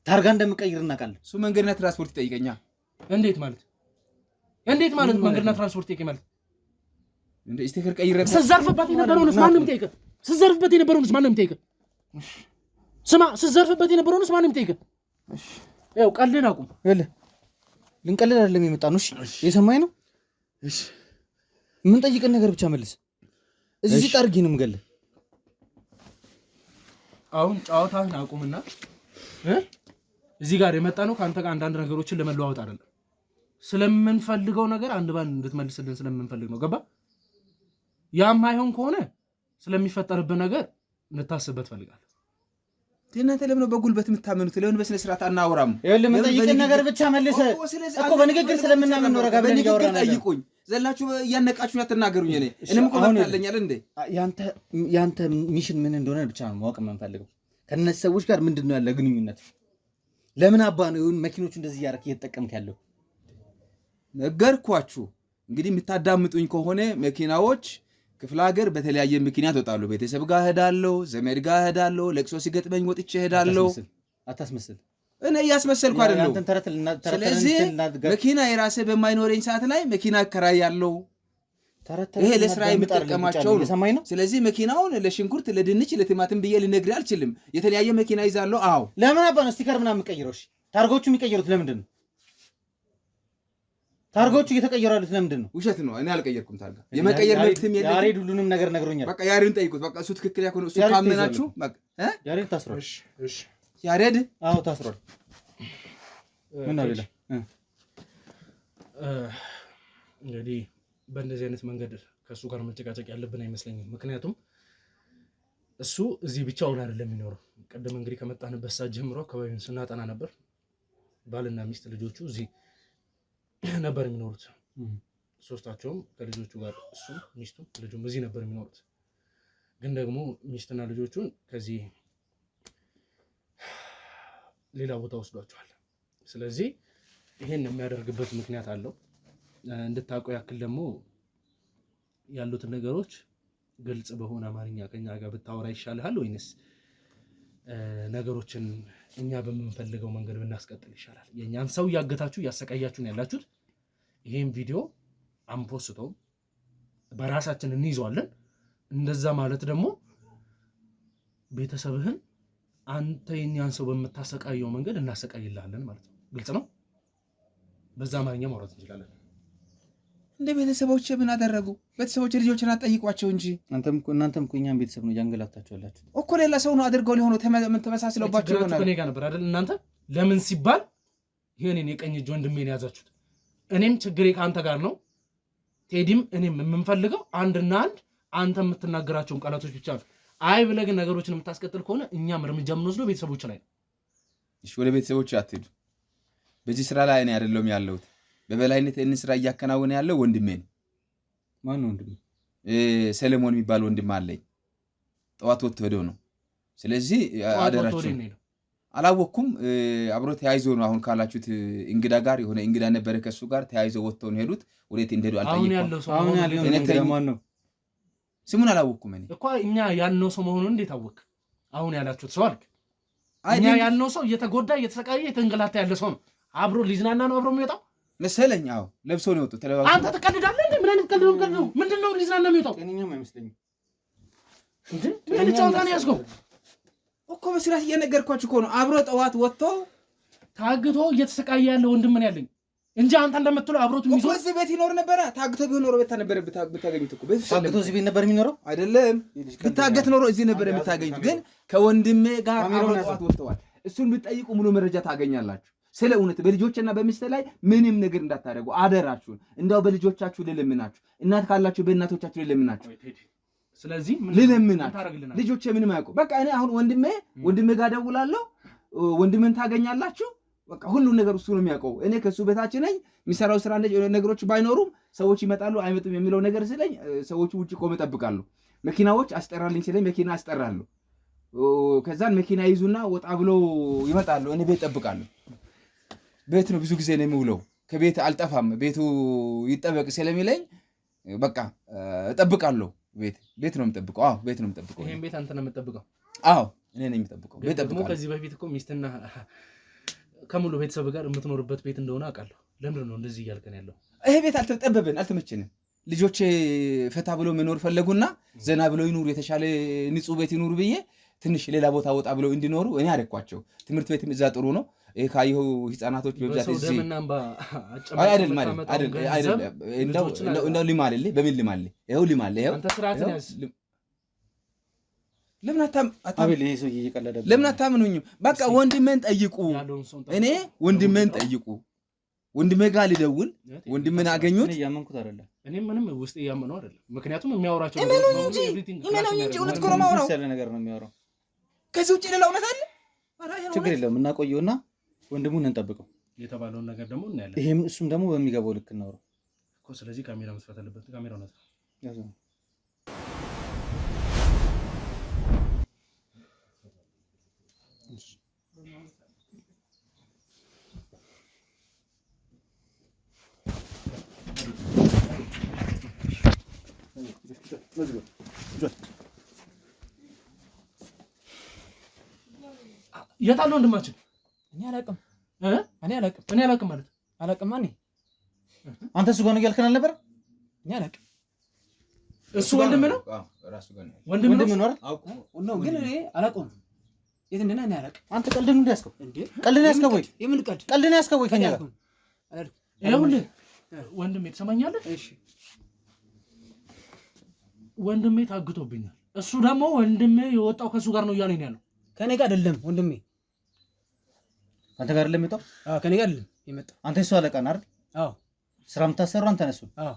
ታርጋ እንደምቀይር እናውቃለን። እሱ መንገድና ትራንስፖርት ይጠይቀኛል። እንዴት ማለት መንገድና ትራንስፖርት ይጠይቀኝ ማለት? እንደ ስቲከር ቀይረህ ስዘርፍበት የነበረውንስ ማንም ይጠይቅ? ስዘርፍበት የነበረውንስ ማንም ይጠይቅ? ስማ ስዘርፍበት የነበረውንስ ማንም ይጠይቅ? እሺ ያው ቀልድን አቁም። ልንቀልድ አይደለም የመጣነው። እሺ የሰማኝ ነው። እሺ ምን ጠይቀን ነገር ብቻ መልስ። እዚህ ሲጣርጊ ነው የምገልህ። አሁን ጨዋታህን አቁምና እዚህ ጋር የመጣ ነው ከአንተ ጋር አንዳንድ ነገሮችን ለመለዋወጥ አይደለም። ስለምንፈልገው ነገር አንድ ባንድ እንድትመልስልን ስለምንፈልግ ነው። ገባ? ያም አይሆን ከሆነ ስለሚፈጠርብህ ነገር እንታስብበት ፈልጋለሁ። እናንተ ለምን በጉልበት የምታመኑት? ለምን በስነ ስርዓት አናወራም? ይኸውልህ የምጠይቅን ነገር ብቻ መልስ እኮ በንግግር ስለምናምን ነው። ረጋ ብለን እያወራን ጠይቁኝ። ዘላችሁ እያነቃችሁ አትናገሩኝ። እኔም እኮ መጣለኛል እንዴ። ያንተ ሚሽን ምን እንደሆነ ብቻ ነው ማወቅ የምንፈልገው። ከነዚህ ሰዎች ጋር ምንድነው ያለ ግንኙነት? ለምን አባ ነው መኪኖቹ እንደዚህ እያደረክ እየተጠቀምክ ያለው? ነገርኳችሁ። እንግዲህ የምታዳምጡኝ ከሆነ መኪናዎች ክፍለ ሀገር በተለያየ ምክንያት ወጣሉ። ቤተሰብ ጋር ሄዳለሁ፣ ዘመድ ጋር ሄዳለሁ፣ ለቅሶ ሲገጥመኝ ወጥቼ ሄዳለሁ። አታስመስል። እኔ እያስመሰልኩ አይደለም። ስለዚህ መኪና የራሴ በማይኖረኝ ሰዓት ላይ መኪና እከራያለሁ። ይሄ ለስራ የምጠቀማቸው ነው። ስለዚህ መኪናውን ለሽንኩርት፣ ለድንች፣ ለቲማቲም ብዬ ልነግርህ አልችልም። የተለያየ መኪና ይዛለሁ። አዎ ለምን አባ ነው ስቲከር ምናምን የምትቀይረው? እሺ ታርጎቹ የሚቀየሩት ለምንድን ነው? ታርጎቹ እየተቀየሩ ያሉት ለምንድን ነው? ውሸት ነው። እኔ አልቀየርኩም ታርጋ። የመቀየር መብትም የለም። ያሬድ ሁሉንም ነገር ነግሮኛል። በቃ ያሬድን ጠይቁት። በቃ እሱ ትክክል ያኮነ እሱ ካመናችሁ በቃ ያሬድ ታስሯል። እሺ ያሬድ አዎ ታስሯል። ምን ነው ሌላ እንግዲህ በእንደዚህ አይነት መንገድ ከእሱ ጋር መጨቃጨቅ ያለብን አይመስለኝም። ምክንያቱም እሱ እዚህ ብቻውን አይደለም የሚኖረው። ቀደም እንግዲህ ከመጣንበት ሰዓት ጀምሮ አካባቢውን ስናጠና ነበር። ባልና ሚስት ልጆቹ እዚህ ነበር የሚኖሩት። ሶስታቸውም ከልጆቹ ጋር እሱም ሚስቱም ልጁም እዚህ ነበር የሚኖሩት። ግን ደግሞ ሚስትና ልጆቹን ከዚህ ሌላ ቦታ ወስዷቸዋል። ስለዚህ ይሄን የሚያደርግበት ምክንያት አለው። እንድታውቀው ያክል ደግሞ ያሉትን ነገሮች ግልጽ በሆነ አማርኛ ከኛ ጋር ብታወራ ይሻልሃል ወይንስ ነገሮችን እኛ በምንፈልገው መንገድ ብናስቀጥል ይሻላል? የኛን ሰው ያገታችሁ ያሰቃያችሁን ያላችሁት ይሄን ቪዲዮ አንፖስተው በራሳችን እንይዟለን። እንደዛ ማለት ደግሞ ቤተሰብህን አንተ የኛን ሰው በምታሰቃየው መንገድ እናሰቃይልሃለን ማለት ነው። ግልጽ ነው። በዛ አማርኛ ማውራት እንችላለን። እንደ ቤተሰቦች ምን አደረጉ? ቤተሰቦች ልጆችን አጠይቋቸው እንጂ እናንተም እኮ እኛም ቤተሰብ ነው ያንገላታችኋላችሁ እኮ። ሌላ ሰው ነው አድርገው ሊሆኑ ተመሳስለውባቸው ይሆናል። እኔ ጋር ነበር አይደል? እናንተ ለምን ሲባል ይሄንን የቀኝ እጅ ወንድሜን ያዛችሁት። እኔም ችግሬ ከአንተ ጋር ነው። ቴዲም እኔም የምንፈልገው አንድና አንድ አንተ የምትናገራቸውን ቃላቶች ብቻ ነው። አይ ብለህ ግን ነገሮችን የምታስቀጥል ከሆነ እኛም እርምጃ የምንወስደው ቤተሰቦች ላይ ነው። እሺ ወደ ቤተሰቦች አትሄዱ። በዚህ ስራ ላይ እኔ አይደለሁም ያለሁት። በበላይነት እን ስራ እያከናወነ ያለው ወንድሜ ነው። ማን ነው ወንድሜ? ሰለሞን የሚባል ወንድም አለኝ። ጠዋት ወጥቶ ሄዶ ነው። ስለዚህ አደራችሁ አላወቅኩም። አብሮ ተያይዞ ነው አሁን ካላችሁት እንግዳ ጋር የሆነ እንግዳ ነበረ ከሱ ጋር ተያይዞ ወጥተው ነው ሄዱት። ወዴት እንደሄዱ አልጠየቅኩም። አሁን ያለው እንግዳ ማን ነው? ስሙን አላወቅኩም እኔ እኮ። እኛ ያልነው ሰው መሆኑን እንዴት አወቅ? አሁን ያላችሁት ሰው አልክ። እኛ ያልነው ሰው እየተጎዳ እየተሰቃየ እየተንገላታ ያለ ሰው ነው። አብሮ ሊዝናና ነው አብሮ የሚወጣው መሰለኝ። አዎ ለብሶ ነው የወጡት። አንተ ትቀልዳለህ እንዴ? ምን አይነት ቀልድ ነው? ቀልድ ነው ምንድነው? ሊዝናና የሚወጣው ጤነኛም አይመስለኝም እንዴ? ምን ጨዋታ ነው ያዝከው እኮ? በስራት እየነገርኳችሁ እኮ ነው። አብሮ ጠዋት ወጥቶ ታግቶ እየተሰቃየ ያለ ወንድም ምን ያለኝ እንጂ አንተ እንደምትለው አብሮት የሚዞር እኮ እዚህ ቤት ይኖር ነበረ። ታግቶ ቢሆን ኖሮ ቤት ነበር ብታገኙት እኮ። ቤት ታግቶ እዚህ ቤት ነበር የሚኖረው አይደለም። ብታገት ኖሮ እዚህ ነበር የምታገኙት። ግን ከወንድሜ ጋር አብሮ ጠዋት ወጥተዋል። እሱን ብትጠይቁ ሙሉ መረጃ ታገኛላችሁ። ስለ እውነት በልጆችና በሚስት ላይ ምንም ነገር እንዳታደርጉ አደራችሁን። እንዳው በልጆቻችሁ ልለምናችሁ፣ እናት ካላችሁ በእናቶቻችሁ ልለምናችሁ። ስለዚህ ልለምናችሁ። ልጆቼ ምንም አያውቁ። በቃ እኔ አሁን ወንድሜ ጋር ደውላለሁ። ወንድምን ታገኛላችሁ። በቃ ሁሉ ነገር እሱ ነው የሚያውቀው። እኔ ከሱ በታች ነኝ። የሚሰራው ስራ ነገሮች ባይኖሩም ሰዎች ይመጣሉ አይመጡም የሚለው ነገር ስለኝ ሰዎቹ ውጪ ቆመው ይጠብቃሉ። መኪናዎች አስጠራልኝ ስለኝ መኪና አስጠራለሁ። ከዛን መኪና ይዙና ወጣ ብሎ ይመጣሉ። እኔ ቤት እጠብቃለሁ። ቤት ነው ብዙ ጊዜ ነው የምውለው። ከቤት አልጠፋም። ቤቱ ይጠበቅ ስለሚለኝ በቃ እጠብቃለሁ። ቤት ነው የምጠብቀው። አዎ ቤት ነው የምጠብቀው። ይሄን ቤት አንተ ነው የምጠብቀው? አዎ እኔ ነኝ የምጠብቀው። ቤት እጠብቃለሁ። ከዚህ በፊት እኮ ሚስትና ከሙሉ ቤተሰብ ጋር የምትኖርበት ቤት እንደሆነ አውቃለሁ። ለምንድን ነው እንደዚህ እያልከን ያለው? ይሄ ቤት አልተጠበበን፣ አልተመቸንም። ልጆች ፈታ ብሎ መኖር ፈለጉና ዘና ብሎ ይኑሩ፣ የተሻለ ንጹህ ቤት ይኑሩ ብዬ ትንሽ ሌላ ቦታ ወጣ ብለው እንዲኖሩ እኔ አደረኳቸው። ትምህርት ቤትም እዛ ጥሩ ነው። ካየሁ ህፃናቶች በብዛት እዚህ አይደለም እንደው ሊማልልህ በምን ሊማልልህ ይኸው ሊማልልህ ይኸው ለምን አታምኑኝም? በቃ ወንድሜን ጠይቁ። እኔ ወንድሜን ጠይቁ። ወንድሜ ጋር ልደውል፣ ወንድሜን አገኙት። እያመንኩት አይደለም። እኔ ምንም ውስጥ እያመነው አይደለም። ምክንያቱም የሚያወራቸው እመኑኝ እንጂ እውነት እኮ ነው የማወራው። ያለ ነገር ነው የሚያወራው። ከዚህ ውጭ ሌላ እውነት አለ? ችግር የለውም። እናቆየውና ወንድሙን እንጠብቀው። የተባለውን ነገር ደግሞ እናያለን። ይሄም እሱም ደግሞ በሚገባው ልክ እናወራው እኮ። ስለዚህ ካሜራ መስራት አለበት። ካሜራው ነው የታለ ወንድማችን? እኔ አላውቅም ማለት አላውቅም። ማን አንተ እሱ ጋር ነው እያልከን አልነበረ? እኔ አላውቅም። እሱ ወንድም ነው። ራሱ ጋር ነው ወንድም ነው ነው፣ ግን እኔ አላውቅም። የት እንደና እኔ አላውቅም። አንተ ቀልድን እንዲያስከው ቀልድን ያስከው ወይ? የምን ቀልድ? ቀልድን ያስከው ወይ? ከኛ ጋር ይኸውልህ ወንድሜ ትሰማኛለህ? እሺ ወንድሜ ታግቶብኛል። እሱ ደግሞ ወንድሜ የወጣው ከሱ ጋር ነው እያለኝ ያለው። ከኔ ጋር አይደለም ወንድሜ። አንተ ጋር አይደለም የመጣው? አዎ ከኔ ጋር አይደለም የመጣው። አንተ እሱ አለቃ ነህ አይደል? አዎ ስራ የምታሰራው አንተ ነህ። እሱ አዎ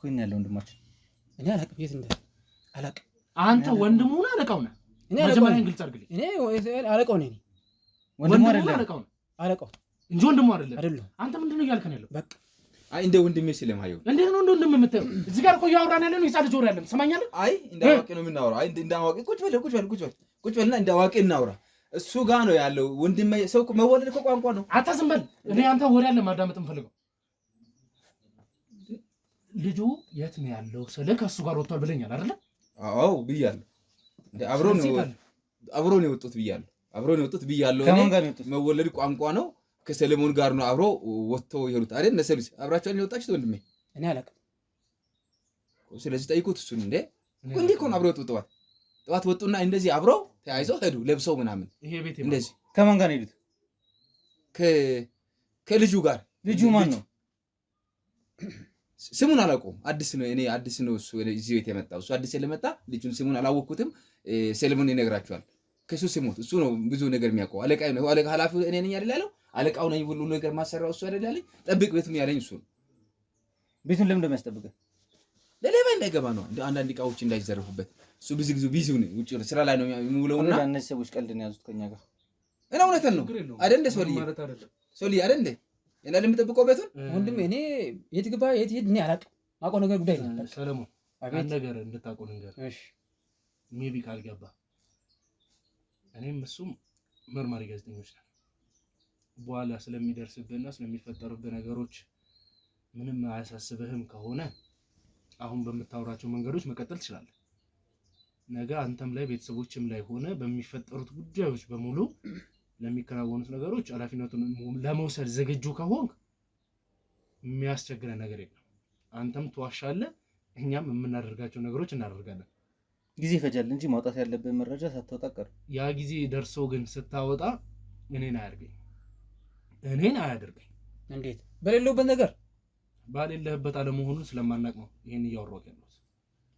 ኮይን ያለው ወንድማችን እኔ አላውቅም። የት እንደ አላውቅም። አንተ ወንድሙ ነህ አለቃው ነህ? እኔ አለቃው ነኝ። ግልጽ አድርግልኝ። እኔ አለቃው ነኝ። ወንድሙ አይደለም አለቃው እንጂ ወንድሙ አይደለም። አይደለም። አንተ ምንድን ነው እያልከን ያለው? በቃ አይ እንደ ወንድሜ ስለማየው እንዴት ነው እንደ ወንድም የምትለው? እዚህ ጋር እኮ እያወራን ያለ ነው። ይሳል ጆሮ ያለም ሰማኛለህ? አይ እንዳዋቂ ነው የምናወራው። አይ እንዳዋቂ ቁጭ በልና እንዳዋቂ እናውራ። እሱ ጋር ነው ያለው ወንድሜ። ሰው መወለድ እኮ ቋንቋ ነው። አንተ ዝም በል። እኔ አንተ ወሬ ያለ ማዳመጥ እንፈልገው። ልጁ የት ነው ያለው? ስለ ከሱ ጋር ወጥቷል ብለኛል አይደለ? አዎ ብያለሁ። እንደ አብሮ ነው የወጡት ብያለሁ። ከማን ጋር ነው የወጡት? መወለድ ቋንቋ ነው። ከሰለሞን ጋር ነው አብሮ ወጥተው ይሄዱት አይደል? ነሰሉስ አብራቸው ነው የወጣችሁት ወንድሜ? እኔ አላውቅም። ስለዚህ ጠይቁት እሱን። እንዴ እንዴ እኮ ነው አብሮ ወጡ። ጠዋት ወጡና እንደዚህ አብሮ ተያይዘው ሄዱ ለብሰው ምናምን። ይሄ ቤት እንደዚህ ከማን ጋር ነው የሄዱት? ከልጁ ጋር። ልጁ ማን ነው? ስሙን አላውቀውም። አዲስ ነው። እኔ አዲስ ነው እሱ እዚህ ቤት የመጣው። እሱ አዲስ ስለመጣ ልጁን ስሙን አላወቅኩትም። ሰለሞን ይነግራቸዋል። ከሱ ሲሞት እሱ ነው ብዙ ነገር የሚያውቀው። አለቃ ነው። አለቃ ኃላፊው እኔ ነኝ አይደል ያለው? አለቃው ነኝ ሁሉ ነገር ማሰራው እሱ አይደል ያለኝ? ጠብቅ ቤቱን ያለኝ እሱ ነው። ቤቱን ለምን እንደሚያስጠብቀው ለሌባ እንዳይገባ ነው። አንዳንድ እቃዎች እንዳይዘረፉበት። እሱ ብዙ ጊዜ ቢዚው ነው፣ ውጪ ስራ ላይ ነው የሚውለውና እነዚህ ሰዎች ቀልድን ያዙት ከኛ ጋር። እና እውነትን ነው አይደል? እንደ ሶልዬ አይደል እንደ እና ለምጠብቀው ቤቱን ወንድሜ እኔ የት ግባ የት ሄድ እኔ አላውቅም። ማውቀው ነገር ጉዳይ ነው። ሰለሞን አንድ ነገር እንድታውቀው ነገር እሺ ሜቢ ካልገባ እኔም እሱም መርማሪ ጋዜጠኞች ነን። በኋላ ስለሚደርስብህና ስለሚፈጠሩብህ ነገሮች ምንም አያሳስብህም ከሆነ አሁን በምታወራቸው መንገዶች መቀጠል ትችላለህ። ነገ አንተም ላይ ቤተሰቦችም ላይ ሆነ በሚፈጠሩት ጉዳዮች በሙሉ ለሚከናወኑት ነገሮች ኃላፊነቱን ለመውሰድ ዝግጁ ከሆንክ የሚያስቸግረ ነገር የለም። አንተም ትዋሻለህ፣ እኛም የምናደርጋቸው ነገሮች እናደርጋለን። ጊዜ ይፈጃል እንጂ ማውጣት ያለብን መረጃ ሳታወጣ ቀር። ያ ጊዜ ደርሶ ግን ስታወጣ እኔን አያደርገኝ። እንዴት? በሌለውበት ነገር ባሌለህበት አለመሆኑን ስለማናቅ ነው ይሄን እያወራሁ ያለሁት።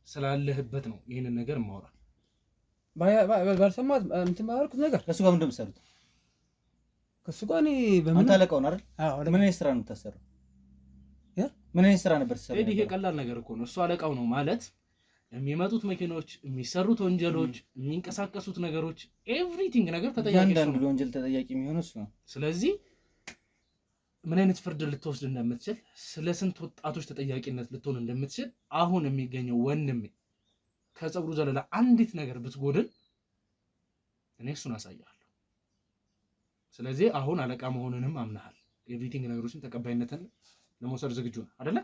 ስላለህበት ነው ይሄንን ነገር ማውራ። ባልሰማት እንትን ባልኩት ነገር ከሱ ጋር ምን እንደምትሰሩት? ከሱ ጋር እኔ በምን አንተ አለቃው ነው አይደል? አዎ። ምን አይነት ስራ ነው የምታሰራው? ምን አይነት ስራ ነበር ትሰራው? ይሄ ቀላል ነገር እኮ ነው። እሱ አለቃው ነው ማለት የሚመጡት መኪኖች፣ የሚሰሩት ወንጀሎች፣ የሚንቀሳቀሱት ነገሮች ኤቭሪቲንግ ነገር ተጠያቂ ነው። ያንዳንዱ ወንጀል ተጠያቂ የሚሆነው እሱ ነው። ስለዚህ ምን አይነት ፍርድ ልትወስድ እንደምትችል፣ ስለ ስንት ወጣቶች ተጠያቂነት ልትሆን እንደምትችል አሁን የሚገኘው ወንድሜ ከፀጉሩ ዘለላ አንዲት ነገር ብትጎድል እኔ እሱን አሳያለሁ። ስለዚህ አሁን አለቃ መሆንንም አምናሃል። ኤቭሪቲንግ ነገሮችን ተቀባይነትን ለመውሰድ ዝግጁ ነው አይደለ?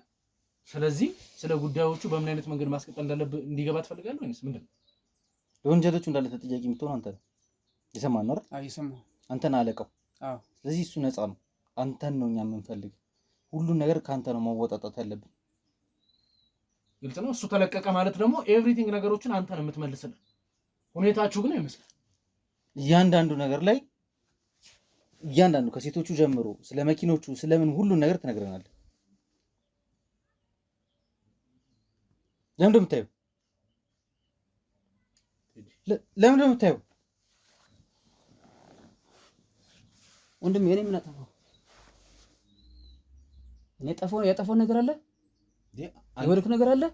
ስለዚህ ስለ ጉዳዮቹ በምን አይነት መንገድ ማስቀጠል እንዳለብህ እንዲገባ ትፈልጋለህ ወይስ ምንድነው? ለወንጀሎቹ እንዳለ ተጠያቂ የምትሆነው አንተ ነህ። የሰማን ነው አይደል? አይ ሰማሁ። አንተ ነህ አለቃው። አዎ። ስለዚህ እሱ ነፃ ነው። አንተን ነው እኛ የምንፈልግ። ሁሉን ነገር ካንተ ነው መወጣጣት ያለብን። ግልጽ ነው። እሱ ተለቀቀ ማለት ደግሞ ኤቭሪቲንግ ነገሮችን አንተ ነው የምትመልስልን። ሁኔታችሁ ግን አይመስልም። እያንዳንዱ ነገር ላይ እያንዳንዱ ከሴቶቹ ጀምሮ ስለ መኪኖቹ ስለምን ሁሉን ነገር ትነግረናለህ። ለምን እንደምታየው ወንድም የኔ ምን አጠፋው? እኔ ያጠፋው ነገር አለ? የወልክ ነገር አለ?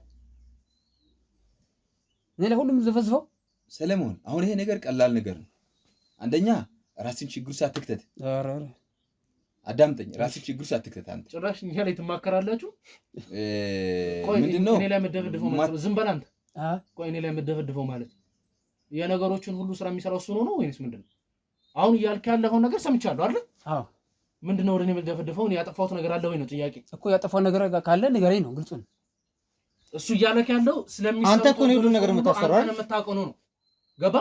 እኔ ለሁሉም ዘፈዝፈው ሰለሞን፣ አሁን ይሄ ነገር ቀላል ነገር ነው። አንደኛ ራስን ችግር ሳትክተት፣ አዳምጠኝ፣ ራስን ችግር ሳትክተት። አንተ ጭራሽ እኛ ላይ ትማከራላችሁ። ምንድነው እኔ ላይ የምትደፈድፈው ማለት ዝም በል አንተ። ቆይ እኔ ላይ የምትደፈድፈው ማለት የነገሮችን ሁሉ ስራ የሚሰራው እሱ ነው ወይስ ምንድነው? አሁን እያልክ ያለኸው ነገር ሰምቻለሁ አይደል? አዎ። ምንድነው ወደ እኔ የምትደፈድፈው? እኔ ያጠፋሁት ነገር አለ ወይ ነው ጥያቄ እኮ። ያጠፋው ነገር ካለ ንገረኝ ነው ግልጹ። እሱ እያለክ ያለው ስለሚሰራው አንተ እኮ ነው ሁሉ ነገር የምታሰራው አይደል? የምታውቀው ነው ገባ?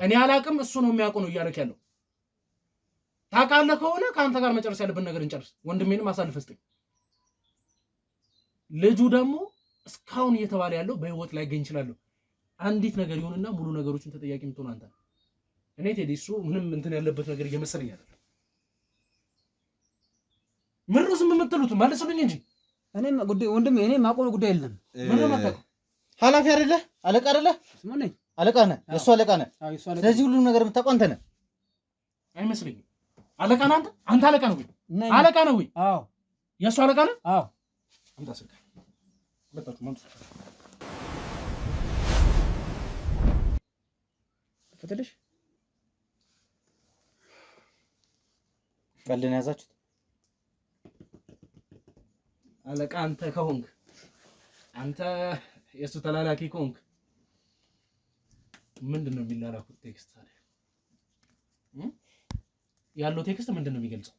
እኔ አላቅም፣ እሱ ነው የሚያውቀው ነው እያለክ ያለው። ታውቃለህ ከሆነ ከአንተ ጋር መጨረስ ያለብን ነገር እንጨርስ። ወንድሜንም አሳልፈህ ስጠኝ። ልጁ ደግሞ እስካሁን እየተባለ ያለው በህይወት ላይ ገኝ ይችላል። አንዲት ነገር ይሁንና ሙሉ ነገሮችን ተጠያቂ የምትሆን አንተ። እኔ ቴዲ እሱ ምንም እንትን ያለበት ነገር እየመሰለኝ አይደለም። ምን ነው ዝም የምትሉት? መልሱልኝ እንጂ እኔ ጉዳይ ወንድሜ፣ እኔ ማቆም ጉዳይ የለም። ምን ነው ማለት ኃላፊ አይደለ? አለቃ አይደለ? ምን ነኝ? አለቃ ነህ፣ የእሱ አለቃ ነህ። ስለዚህ ሁሉም ነገር የምታውቀው አንተ ነህ። አይመስለኝም። አለቃ ነህ አንተ? አንተ አለቃ ነህ ወይ? አለቃ ነህ ወይ? አዎ። የእሱ አለቃ ነህ? አዎ። አንተ አስልካ መጣችሁ ማንቱ ፈትልሽ ቀልን ያዛችሁት። አለቃ አንተ ከሆንክ አንተ የእሱ ተላላኪ ከሆንክ ምንድን ነው የሚላላኩት ቴክስት ታዲያ? ያለው ቴክስት ምንድን ነው የሚገልጸው?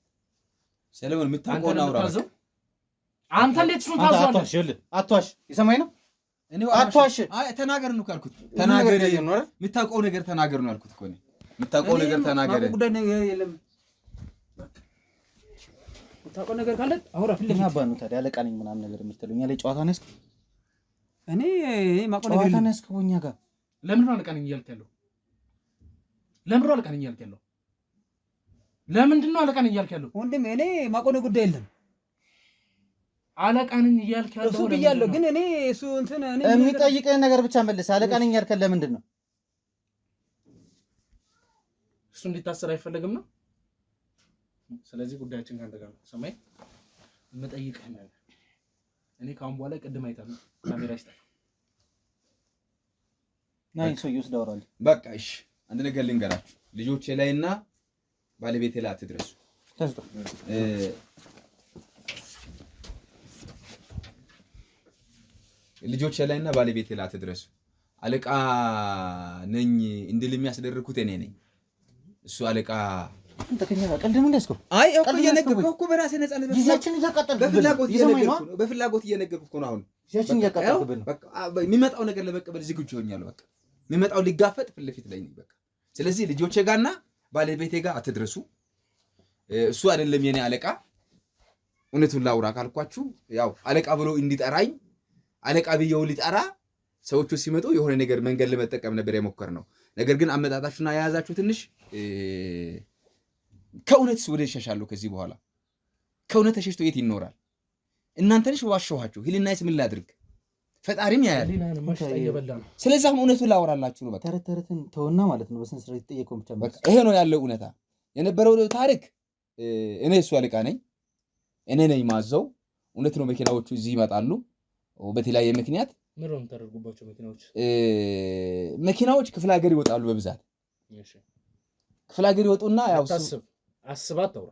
ሰለሞን የምታውቀውን አውራ። አንተ እንዴት እሱን ታዛለህ? አትዋሽ። የሰማኝ ነው። አትዋሽ። አይ ተናገር ነው ካልኩት ተናገር። የምታውቀው ነገር ተናገር ነው ያልኩት እኮ እኔ። የምታውቀው ነገር ተናገር። ጉዳይ ነገር የለም። የምታውቀው ነገር ካለ አውራ። ፊት ለፊት አባ ነው ታዲያ አለቃ ነኝ ምናምን ነገር የምትለው እኛ ላይ ጨዋታ ነህ። እኔ የማውቀው ነገር ጨዋታ ነህ ከኛ ጋር። ለምን ነው አለቃ ነኝ እያልክ ያለው? ለምን ነው አለቃ ነኝ እያልክ ያለው? ለምንድን ነው አለቃ ነኝ እያልክ ያለው? ወንድሜ እኔ የማውቀው ጉዳይ የለም። አለቃ ነኝ እያልክ ያለው እሱ ብያለሁ፣ ግን እኔ እሱ እንትን እኔ የሚጠይቅህን ነገር ብቻ መልስ። አለቃ ነኝ ያልከን ለምንድን ነው? እሱ እንዲታሰር አይፈለግም ነው። ስለዚህ ጉዳያችን ካንተ ጋር ነው። ሰማይ የምጠይቅህ ነገር እኔ ካሁን በኋላ ቅድም አይተህ ካሜራ ይስጣል። ናይ ሰውዬው ስዳወራል። በቃ እሺ፣ አንድ ነገር ልንገራችሁ። ልጆቼ ላይና ባለቤቴ ላይ አትድረሱ። ልጆቼ ላይና ባለቤቴ ላይ አትድረሱ። አለቃ ነኝ እንድል የሚያስደርኩት እኔ ነኝ። እሱ አለቃ አንተ ከኛ ጋር ቀልድ ነው እንደስከው። አይ እኮ እየነገርኩህ እኮ በራሴ ነፃነት ጊዜያችን እያቃጠልክ በፍላጎት እየነገርኩህ እኮ ነው። አሁን ጊዜያችን እያቃጠልክ ነው። በቃ የሚመጣው ነገር ለመቀበል ዝግጁ ሆኛለሁ። በቃ የሚመጣው ሊጋፈጥ ፊት ለፊት ላይ ነኝ። በቃ ስለዚህ ልጆቼ ጋርና ባለቤቴ ጋር አትድረሱ። እሱ አይደለም የኔ አለቃ። እውነቱን ላውራ ካልኳችሁ ያው አለቃ ብሎ እንዲጠራኝ አለቃ ብየው ሊጠራ ሰዎቹ ሲመጡ የሆነ ነገር መንገድ ለመጠቀም ነበር የሞከርነው። ነገር ግን አመጣጣችሁና የያዛችሁ ትንሽ ከእውነትስ ወደ ይሸሻለሁ። ከዚህ በኋላ ከእውነት ተሸሽቶ የት ይኖራል? እናንተ ነሽ ዋሸኋችሁ። ህሊናዬስ ምን ላድርግ? ፈጣሪም ያያል። ስለዚህ አሁን እውነቱን ላወራላችሁ ነው። በቃ ተረተረትን ተውና ማለት ነው። በስነ ስርዓት የተጠየቀው ብቻ በቃ ይሄ ነው ያለው እውነታ። የነበረው ታሪክ እኔ እሱ አለቃ ነኝ። እኔ ነኝ ማዘው። እውነት ነው። መኪናዎቹ እዚህ ይመጣሉ በተለያየ ምክንያት። ምን ነው የምታደርጉባቸው መኪናዎች? መኪናዎች ክፍለ ሀገር ይወጣሉ በብዛት። እሺ ክፍለ ሀገር ይወጡና ያው አስባት ተውራ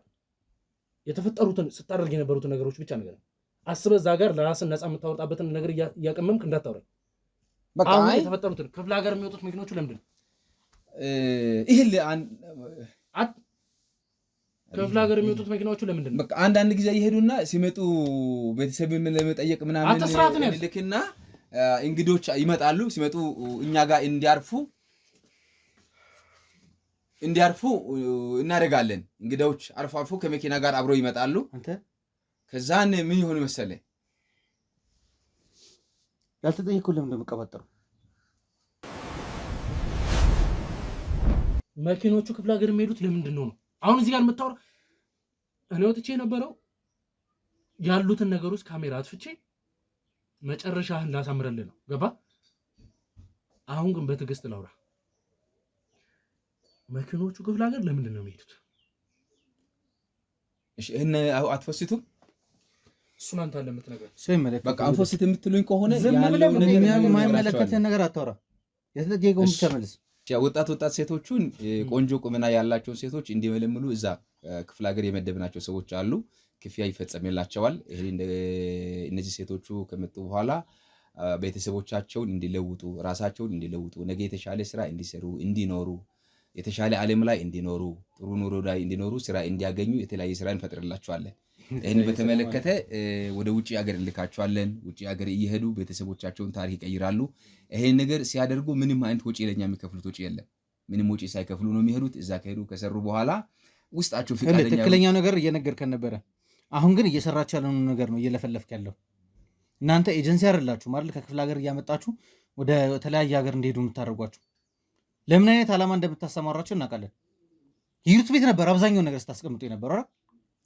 የተፈጠሩትን ስታደርግ የነበሩትን ነገሮች ብቻ ነገር አስበህ እዛ ጋር ለራስን ነፃ የምታወጣበትን ነገር እያቀመምክ እንዳታወራኝ። በቃ አሁን የተፈጠሩትን ክፍለ ሀገር የሚወጡት መኪኖቹ ለምንድን ነው ይሄን ክፍለ ሀገር የሚወጡት መኪናዎቹ ለምንድን ነው? በቃ አንዳንድ ጊዜ ይሄዱና ሲመጡ ቤተሰብን ለመጠየቅ ምናምን ልክና እንግዶች ይመጣሉ። ሲመጡ እኛ ጋር እንዲያርፉ እናደርጋለን። እንግዶች አልፎ አልፎ ከመኪና ጋር አብረው ይመጣሉ። ከዛን ምን ይሆን መሰለህ ያልተጠየቅኩት ለምን እንደምቀባጠረው መኪኖቹ ክፍለ ሀገር የሚሄዱት ለምንድን ነው? አሁን እዚህ ጋር የምታወራ እኔ ወጥቼ የነበረው ያሉትን ነገሮች ካሜራ አጥፍቼ መጨረሻህን ላሳምረልህ ነው። ገባ? አሁን ግን በትዕግስት ላውራ። መኪኖቹ ክፍለ ሀገር ለምንድን ነው የሚሄዱት? እሺ እነ አትፈስቱም? እሱን አንተ አለ የምትነግረኝ ሰው ይመለከት። በቃ አንፈስት የምትሉኝ ከሆነ ያለው ነገር የማይመለከተን ነገር አታወራ። የተጠየቀውን ብቻ መልስ። ወጣት ሴቶቹን ቆንጆ ቁመና ያላቸውን ሴቶች እንዲመለምሉ እዛ ክፍለ ሀገር የመደብናቸው ሰዎች አሉ። ክፍያ ይፈጸምላቸዋል። እነዚህ ሴቶቹ ከመጡ በኋላ ቤተሰቦቻቸውን እንዲለውጡ፣ ራሳቸውን እንዲለውጡ፣ ነገ የተሻለ ስራ እንዲሰሩ፣ እንዲኖሩ፣ የተሻለ ዓለም ላይ እንዲኖሩ፣ ጥሩ ኑሮ ላይ እንዲኖሩ፣ ስራ እንዲያገኙ የተለያየ ስራ እንፈጥርላቸዋለን። ይህን በተመለከተ ወደ ውጭ ሀገር እንልካቸዋለን። ውጭ ሀገር እየሄዱ ቤተሰቦቻቸውን ታሪክ ይቀይራሉ። ይሄን ነገር ሲያደርጉ ምንም አይነት ወጪ ለኛ የሚከፍሉት ወጪ የለም። ምንም ወጪ ሳይከፍሉ ነው የሚሄዱት። እዛ ከሄዱ ከሰሩ በኋላ ውስጣቸው ፍቃደኛ ትክክለኛው ነገር እየነገርከን ነበረ። አሁን ግን እየሰራችሁ ያለውን ነገር ነው እየለፈለፍክ ያለው። እናንተ ኤጀንሲ አይደላችሁ ማለት ከክፍለ ሀገር እያመጣችሁ ወደ ተለያየ ሀገር እንዲሄዱ የምታደርጓቸው። ለምን አይነት ዓላማ እንደምታሰማራቸው እናውቃለን። ሂሩት ቤት ነበር አብዛኛውን ነገር ስታስቀምጡ የነበረው አይደል?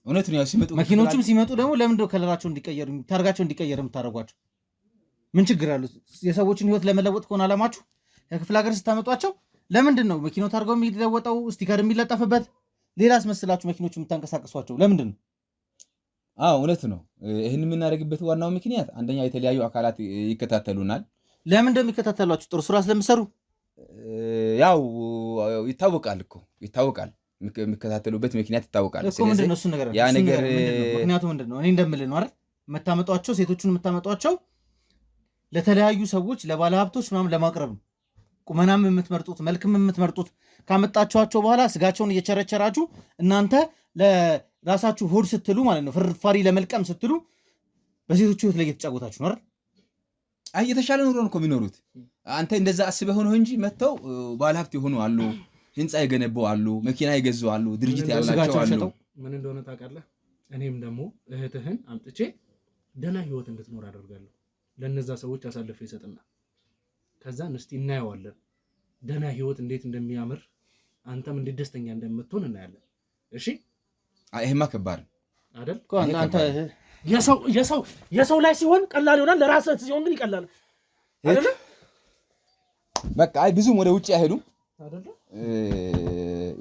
እውነት ነው። ሲመጡ መኪኖቹም ሲመጡ ደግሞ ለምንድነው ከለራቸው እንዲቀየሩ ታርጋቸው እንዲቀየር የምታደርጓቸው? ምን ችግር አለው? የሰዎችን ህይወት ለመለወጥ ከሆነ ዓላማችሁ ከክፍለ ሀገር ስታመጧቸው ለምንድን ነው መኪናው ታርጋው የሚለወጠው ስቲከር የሚለጠፍበት? ሌላ አስመስላችሁ መኪኖቹ የምታንቀሳቀሷቸው ለምንድን ነው? እውነት ነው። ይህን የምናደርግበት ዋናው ምክንያት አንደኛ የተለያዩ አካላት ይከታተሉናል። ለምን እንደሚከታተሏችሁ ጥሩ ስራ ስለምሰሩ ያው ይታወቃል እኮ ይታወቃል። የሚከታተሉበት ምክንያት ይታወቃል። ስለዚህ ያ ነገር ምክንያቱ ምንድን ነው? እኔ እንደምልህ ነው አይደል? የምታመጧቸው ሴቶቹን የምታመጧቸው ለተለያዩ ሰዎች ለባለሀብቶች ምናምን ለማቅረብ ነው። ቁመናም የምትመርጡት መልክም የምትመርጡት ካመጣችኋቸው በኋላ ስጋቸውን እየቸረቸራችሁ እናንተ ለራሳችሁ ሆድ ስትሉ ማለት ነው ፍርፋሪ ለመልቀም ስትሉ በሴቶቹ ህይወት ላይ እየተጫወታችሁ ነው አይደል? የተሻለ ኑሮ ነው እኮ የሚኖሩት። አንተ እንደዛ አስበህ ነው እንጂ መጥተው ባለሀብት የሆኑ አሉ፣ ህንፃ የገነቡ አሉ፣ መኪና የገዙ አሉ፣ ድርጅት ያላቸው አሉ። ምን እንደሆነ ታውቃለህ? እኔም ደግሞ እህትህን አምጥቼ ደህና ህይወት እንድትኖር አደርጋለሁ። ለነዛ ሰዎች አሳልፈ ይሰጥና ከዛን እስቲ እናየዋለን ደህና ህይወት እንዴት እንደሚያምር አንተም እንዴት ደስተኛ እንደምትሆን እናያለን። እሺ ይሄማ ከባድ አይደል? አንተ የሰው ላይ ሲሆን ቀላል ይሆናል፣ ለራስህ ሲሆን ግን ይቀላል አይደል? በቃ ብዙም ወደ ውጭ አይሄዱም አይደል?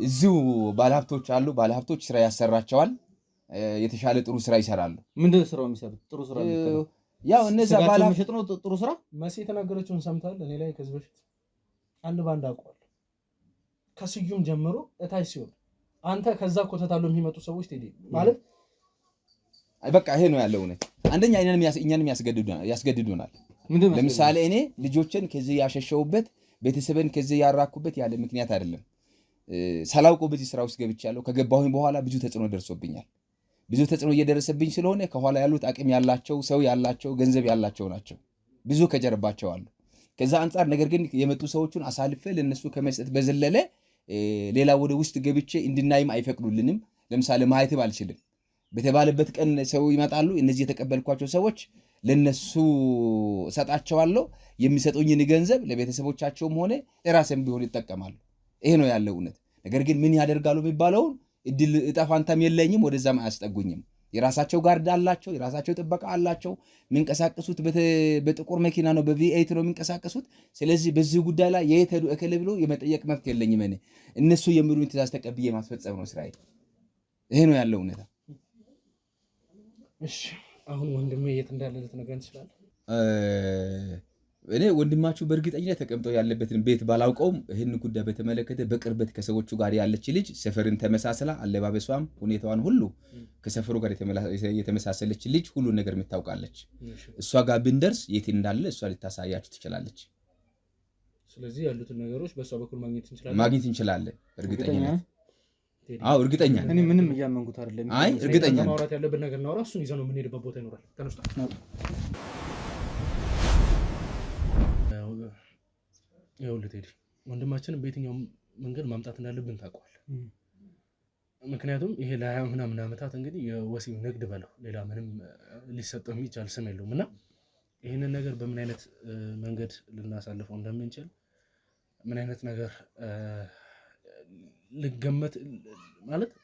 እዚሁ ባለሀብቶች አሉ። ባለሀብቶች ስራ ያሰራቸዋል። የተሻለ ጥሩ ስራ ይሰራሉ። ምንድን ነው ስራው የሚሰሩት? ጥሩ ስራ የሚሰራው ያው እነዛ ባለሀብት ነው። ጥሩ ስራ መሲ የተናገረችውን ሰምተሃል? እኔ ላይ ከዚህ በፊት አንድ ባንድ አውቀዋለሁ። ከስዩም ጀምሮ እታች ሲሆን አንተ ከዛ ኮተታሉ የሚመጡ ሰዎች ትሄድ ማለት በቃ ይሄ ነው ያለው እውነት። አንደኛ እኛንም ያስገድዱናል። ለምሳሌ እኔ ልጆችን ከዚህ ያሸሸውበት ቤተሰብን ከዚህ ያራኩበት ያለ ምክንያት አይደለም። ሳላውቀው በዚህ ስራ ውስጥ ገብቻለሁ። ከገባሁኝ በኋላ ብዙ ተጽዕኖ ደርሶብኛል። ብዙ ተጽዕኖ እየደረሰብኝ ስለሆነ ከኋላ ያሉት አቅም ያላቸው ሰው ያላቸው ገንዘብ ያላቸው ናቸው። ብዙ ከጀርባቸው አሉ። ከዛ አንጻር ነገር ግን የመጡ ሰዎችን አሳልፈ ለነሱ ከመስጠት በዘለለ ሌላ ወደ ውስጥ ገብቼ እንድናይም አይፈቅዱልንም። ለምሳሌ ማየትም አልችልም። በተባለበት ቀን ሰው ይመጣሉ። እነዚህ የተቀበልኳቸው ሰዎች ለነሱ እሰጣቸዋለሁ። የሚሰጡኝን ገንዘብ ለቤተሰቦቻቸውም ሆነ ለራሴም ቢሆን ይጠቀማሉ። ይሄ ነው ያለው እውነት። ነገር ግን ምን ያደርጋሉ የሚባለውን እድል እጣፋንታም የለኝም። ወደዛም አያስጠጉኝም። የራሳቸው ጋርድ አላቸው፣ የራሳቸው ጥበቃ አላቸው። የሚንቀሳቀሱት በጥቁር መኪና ነው፣ በቪኤት ነው የሚንቀሳቀሱት። ስለዚህ በዚህ ጉዳይ ላይ የት ሄዱ እከለ ብሎ የመጠየቅ መብት የለኝም። እኔ እነሱ የሚሉኝ ትእዛዝ ተቀብዬ ማስፈጸም ነው ስራዬ። ይሄ ነው ያለው እውነታ። እሺ አሁን ወንድሜ የት እንዳለ ልትነግረን ትችላለህ? እኔ ወንድማችሁ በእርግጠኝነት ተቀምጠው ያለበትን ቤት ባላውቀውም ይህን ጉዳይ በተመለከተ በቅርበት ከሰዎቹ ጋር ያለች ልጅ ሰፈርን ተመሳስላ አለባበሷም ሁኔታዋን ሁሉ ከሰፈሩ ጋር የተመሳሰለች ልጅ ሁሉ ነገር የምታውቃለች። እሷ ጋር ብንደርስ የት እንዳለ እሷ ልታሳያችሁ ትችላለች። ስለዚህ ያሉትን ነገሮች በእሷ በኩል ማግኘት እንችላለን። እርግጠኝነት እርግጠኛ እኔ ምንም እያመንኩት አይደለም። እርግጠኛ ማውራት ያለብን ነገር እናውራ። እሱን ይዘን ነው የምንሄድበት ቦታ ይኖራል። ተነስቷል። ይኸውልህ ቴዲ፣ ወንድማችንን በየትኛውም መንገድ ማምጣት እንዳለብን ታውቀዋለህ። ምክንያቱም ይሄ ለ20 ምናምን ዓመታት እንግዲህ የወሲብ ንግድ በለው ሌላ ምንም ሊሰጠው የሚቻል ስም የለውም እና ይህንን ነገር በምን አይነት መንገድ ልናሳልፈው እንደምንችል ምን አይነት ነገር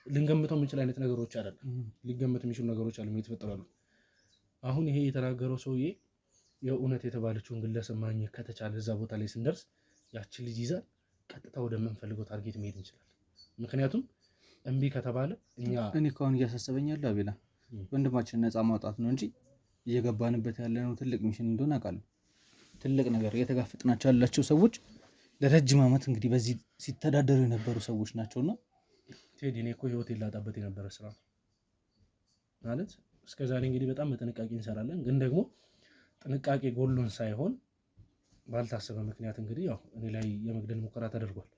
ልንገምተው የምንችል አይነት ነገሮች አይደለም። ሊገመት የሚችሉ ነገሮች አሉ የተፈጠራሉ። አሁን ይሄ የተናገረው ሰውዬ የእውነት የተባለችውን ግለሰብ ማግኘት ከተቻለ እዛ ቦታ ላይ ስንደርስ ያችን ልጅ ይዛል ቀጥታ ወደምንፈልገው ታርጌት መሄድ እንችላለን። ምክንያቱም እምቢ ከተባለ እኔ ከአሁን እያሳሰበኝ ያለው አቤላ ወንድማችን ነፃ ማውጣት ነው እንጂ እየገባንበት ያለነው ትልቅ ሚሽን እንደሆነ አውቃለሁ። ትልቅ ነገር እየተጋፈጥናቸው ያላቸው ሰዎች ለረጅም ዓመት እንግዲህ በዚህ ሲተዳደሩ የነበሩ ሰዎች ናቸውና ቴዲ እኔ እኮ ህይወት የላጣበት የነበረ ስራ ማለት እስከዛሬ እንግዲህ በጣም በጥንቃቄ እንሰራለን። ግን ደግሞ ጥንቃቄ ጎሎን ሳይሆን ባልታሰበ ምክንያት እንግዲህ ያው እኔ ላይ የመግደል ሙከራ ተደርጓል።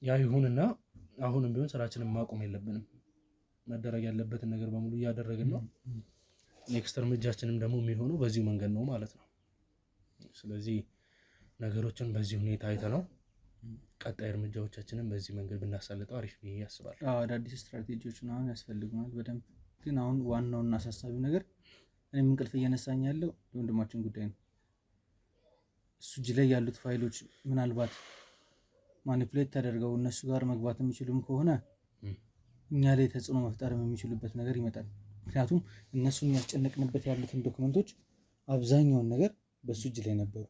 ያ ይሁንና አሁንም ቢሆን ስራችንን ማቆም የለብንም። መደረግ ያለበትን ነገር በሙሉ እያደረግን ነው። ኔክስት እርምጃችንም ደግሞ የሚሆነው በዚሁ መንገድ ነው ማለት ነው። ስለዚህ ነገሮችን በዚህ ሁኔታ አይተነው ቀጣይ እርምጃዎቻችንን በዚህ መንገድ ብናሳልጠው አሪፍ ብዬ አስባለሁ። አዳዲስ ስትራቴጂዎችን አሁን ያስፈልጉናል በደንብ። ግን አሁን ዋናውና አሳሳቢው ነገር እኔም እንቅልፍ እየነሳኝ ያለው የወንድማችን ጉዳይ ነው። እሱ እጅ ላይ ያሉት ፋይሎች ምናልባት ማኒፕሌት ተደርገው እነሱ ጋር መግባት የሚችሉም ከሆነ እኛ ላይ ተጽዕኖ መፍጠርም የሚችሉበት ነገር ይመጣል። ምክንያቱም እነሱን ያስጨነቅንበት ያሉትን ዶክመንቶች አብዛኛውን ነገር በሱ እጅ ላይ ነበሩ።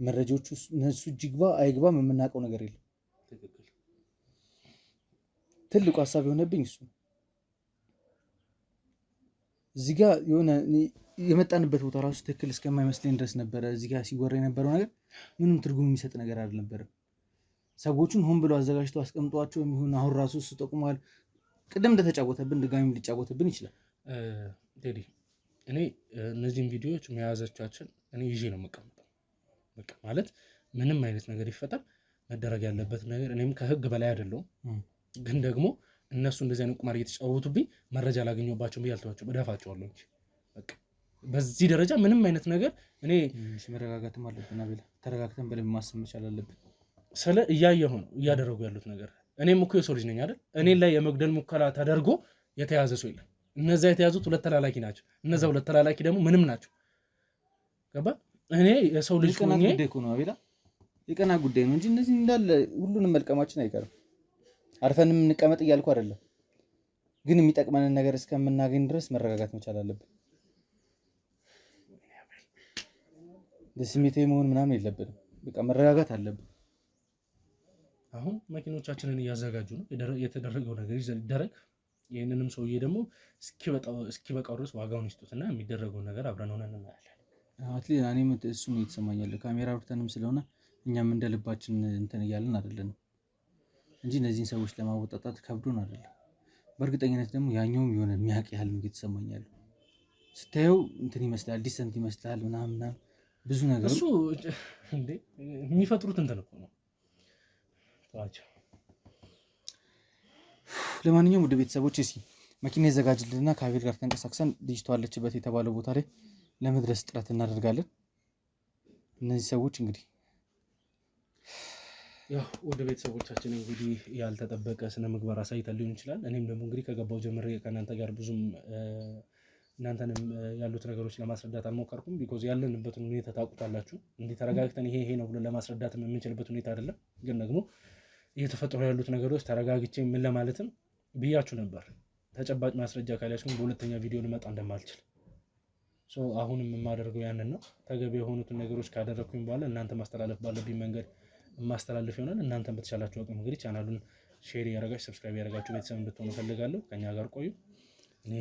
መረጃዎቹ እነሱ እጅ ይግባ አይግባም የምናውቀው ነገር የለም። ትልቁ ሀሳብ የሆነብኝ እሱ እዚህ ጋር የሆነ የመጣንበት ቦታ ራሱ ትክክል እስከማይመስለኝ ድረስ ነበረ። እዚህ ጋር ሲወራ የነበረው ነገር ምንም ትርጉም የሚሰጥ ነገር አልነበረም። ሰዎቹን ሆን ብሎ አዘጋጅቶ አስቀምጧቸው የሚሆን አሁን ራሱ እሱ ጠቁሟል። ቅድም እንደተጫወተብን ድጋሚ ሊጫወተብን ይችላል። ቴዲ እኔ እነዚህን ቪዲዮዎች መያዛቻችን እኔ ይዤ ነው የምቀምጠው። በቃ ማለት ምንም አይነት ነገር ይፈጠር መደረግ ያለበት ነገር እኔም ከህግ በላይ አይደለሁም። ግን ደግሞ እነሱ እንደዚህ አይነት ቁማር እየተጫወቱብኝ መረጃ ላገኘባቸው ብዬ አልተዋቸው እደፋቸዋለሁ እንጂ በቃ በዚህ ደረጃ ምንም አይነት ነገር እኔ መረጋጋትም አለብን። አቤላ ተረጋግተን በደንብ ማሰብ መቻል አለብን። ስለ እያየሁ ነው እያደረጉ ያሉት ነገር። እኔም እኮ የሰው ልጅ ነኝ አይደል? እኔ ላይ የመግደል ሙከራ ተደርጎ የተያዘ ሰው የለም። እነዛ የተያዙት 2 ተላላኪ ናቸው። እነዛ 2 ተላላኪ ደግሞ ምንም ናቸው። ገባ? እኔ የሰው ልጅ ሆኜ ነው አቤላ፣ የቀና ጉዳይ ነው እንጂ እነዚህ እንዳለ ሁሉንም መልቀማችን አይቀርም። አርፈንም እንቀመጥ እያልኩ አይደለም፣ ግን የሚጠቅመንን ነገር እስከምናገኝ ድረስ መረጋጋት መቻል አለብን። ለስሜታዊ መሆን ምናምን የለብንም። በቃ መረጋጋት አለብን። አሁን መኪኖቻችንን እያዘጋጁ ነው። የተደረገው ነገር ይደረግ። ይህንንም ሰውዬ ደግሞ እስኪበቃው ድረስ ዋጋውን ይስጡትና የሚደረገውን ነገር አብረን ሆነን እናያለን። አትሊስት እኔም እሱ ነው የተሰማኛል። ካሜራ አብርተንም ስለሆነ እኛም እንደ ልባችን እንትን እያለን አይደለንም እንጂ እነዚህን ሰዎች ለማወጣጣት ከብዶን አይደለም። በእርግጠኝነት ደግሞ ያኛውም የሆነ የሚያውቅ ያህል ነው የተሰማኛል። ስታየው እንትን ይመስላል፣ ዲሰንት ይመስላል ምናምን ብዙ ነገር እሱ እንዴ የሚፈጥሩት እንትን እኮ ነው። ለማንኛውም ወደ ቤተሰቦች እስኪ መኪና ይዘጋጅልንና ከአቤል ጋር ተንቀሳቅሰን ልጅቷ አለችበት የተባለው ቦታ ላይ ለመድረስ ጥረት እናደርጋለን። እነዚህ ሰዎች እንግዲህ ያው ወደ ቤተሰቦቻችን እንግዲህ ያልተጠበቀ ስነ ምግባር አሳይተን ሊሆን ይችላል። እኔም ደግሞ እንግዲህ ከገባው ጀምሬ ከእናንተ ጋር ብዙም እናንተንም ያሉት ነገሮች ለማስረዳት አልሞከርኩም። ቢኮዝ ያለንበትን ሁኔታ ታውቁታላችሁ። እንዲህ ተረጋግተን ይሄ ነው ብለን ለማስረዳት የምንችልበት ሁኔታ አይደለም። ግን ደግሞ እየተፈጠሩ ያሉት ነገሮች ተረጋግቼ ምን ለማለትም ብያችሁ ነበር። ተጨባጭ ማስረጃ ካልያዝኩኝ በሁለተኛ ቪዲዮ ልመጣ እንደማልችል አሁንም የማደርገው ያንን ነው። ተገቢ የሆኑትን ነገሮች ካደረግኩኝ በኋላ እናንተ ማስተላለፍ ባለብኝ መንገድ የማስተላለፍ ይሆናል። እናንተም በተቻላችሁ አቅም እንግዲህ ቻናሉን ሼር ያደረጋችሁ ሰብስክራይብ ያደረጋችሁ ቤተሰብ እንድትሆኑ ፈልጋለሁ። ከኛ ጋር ቆዩ። እኔ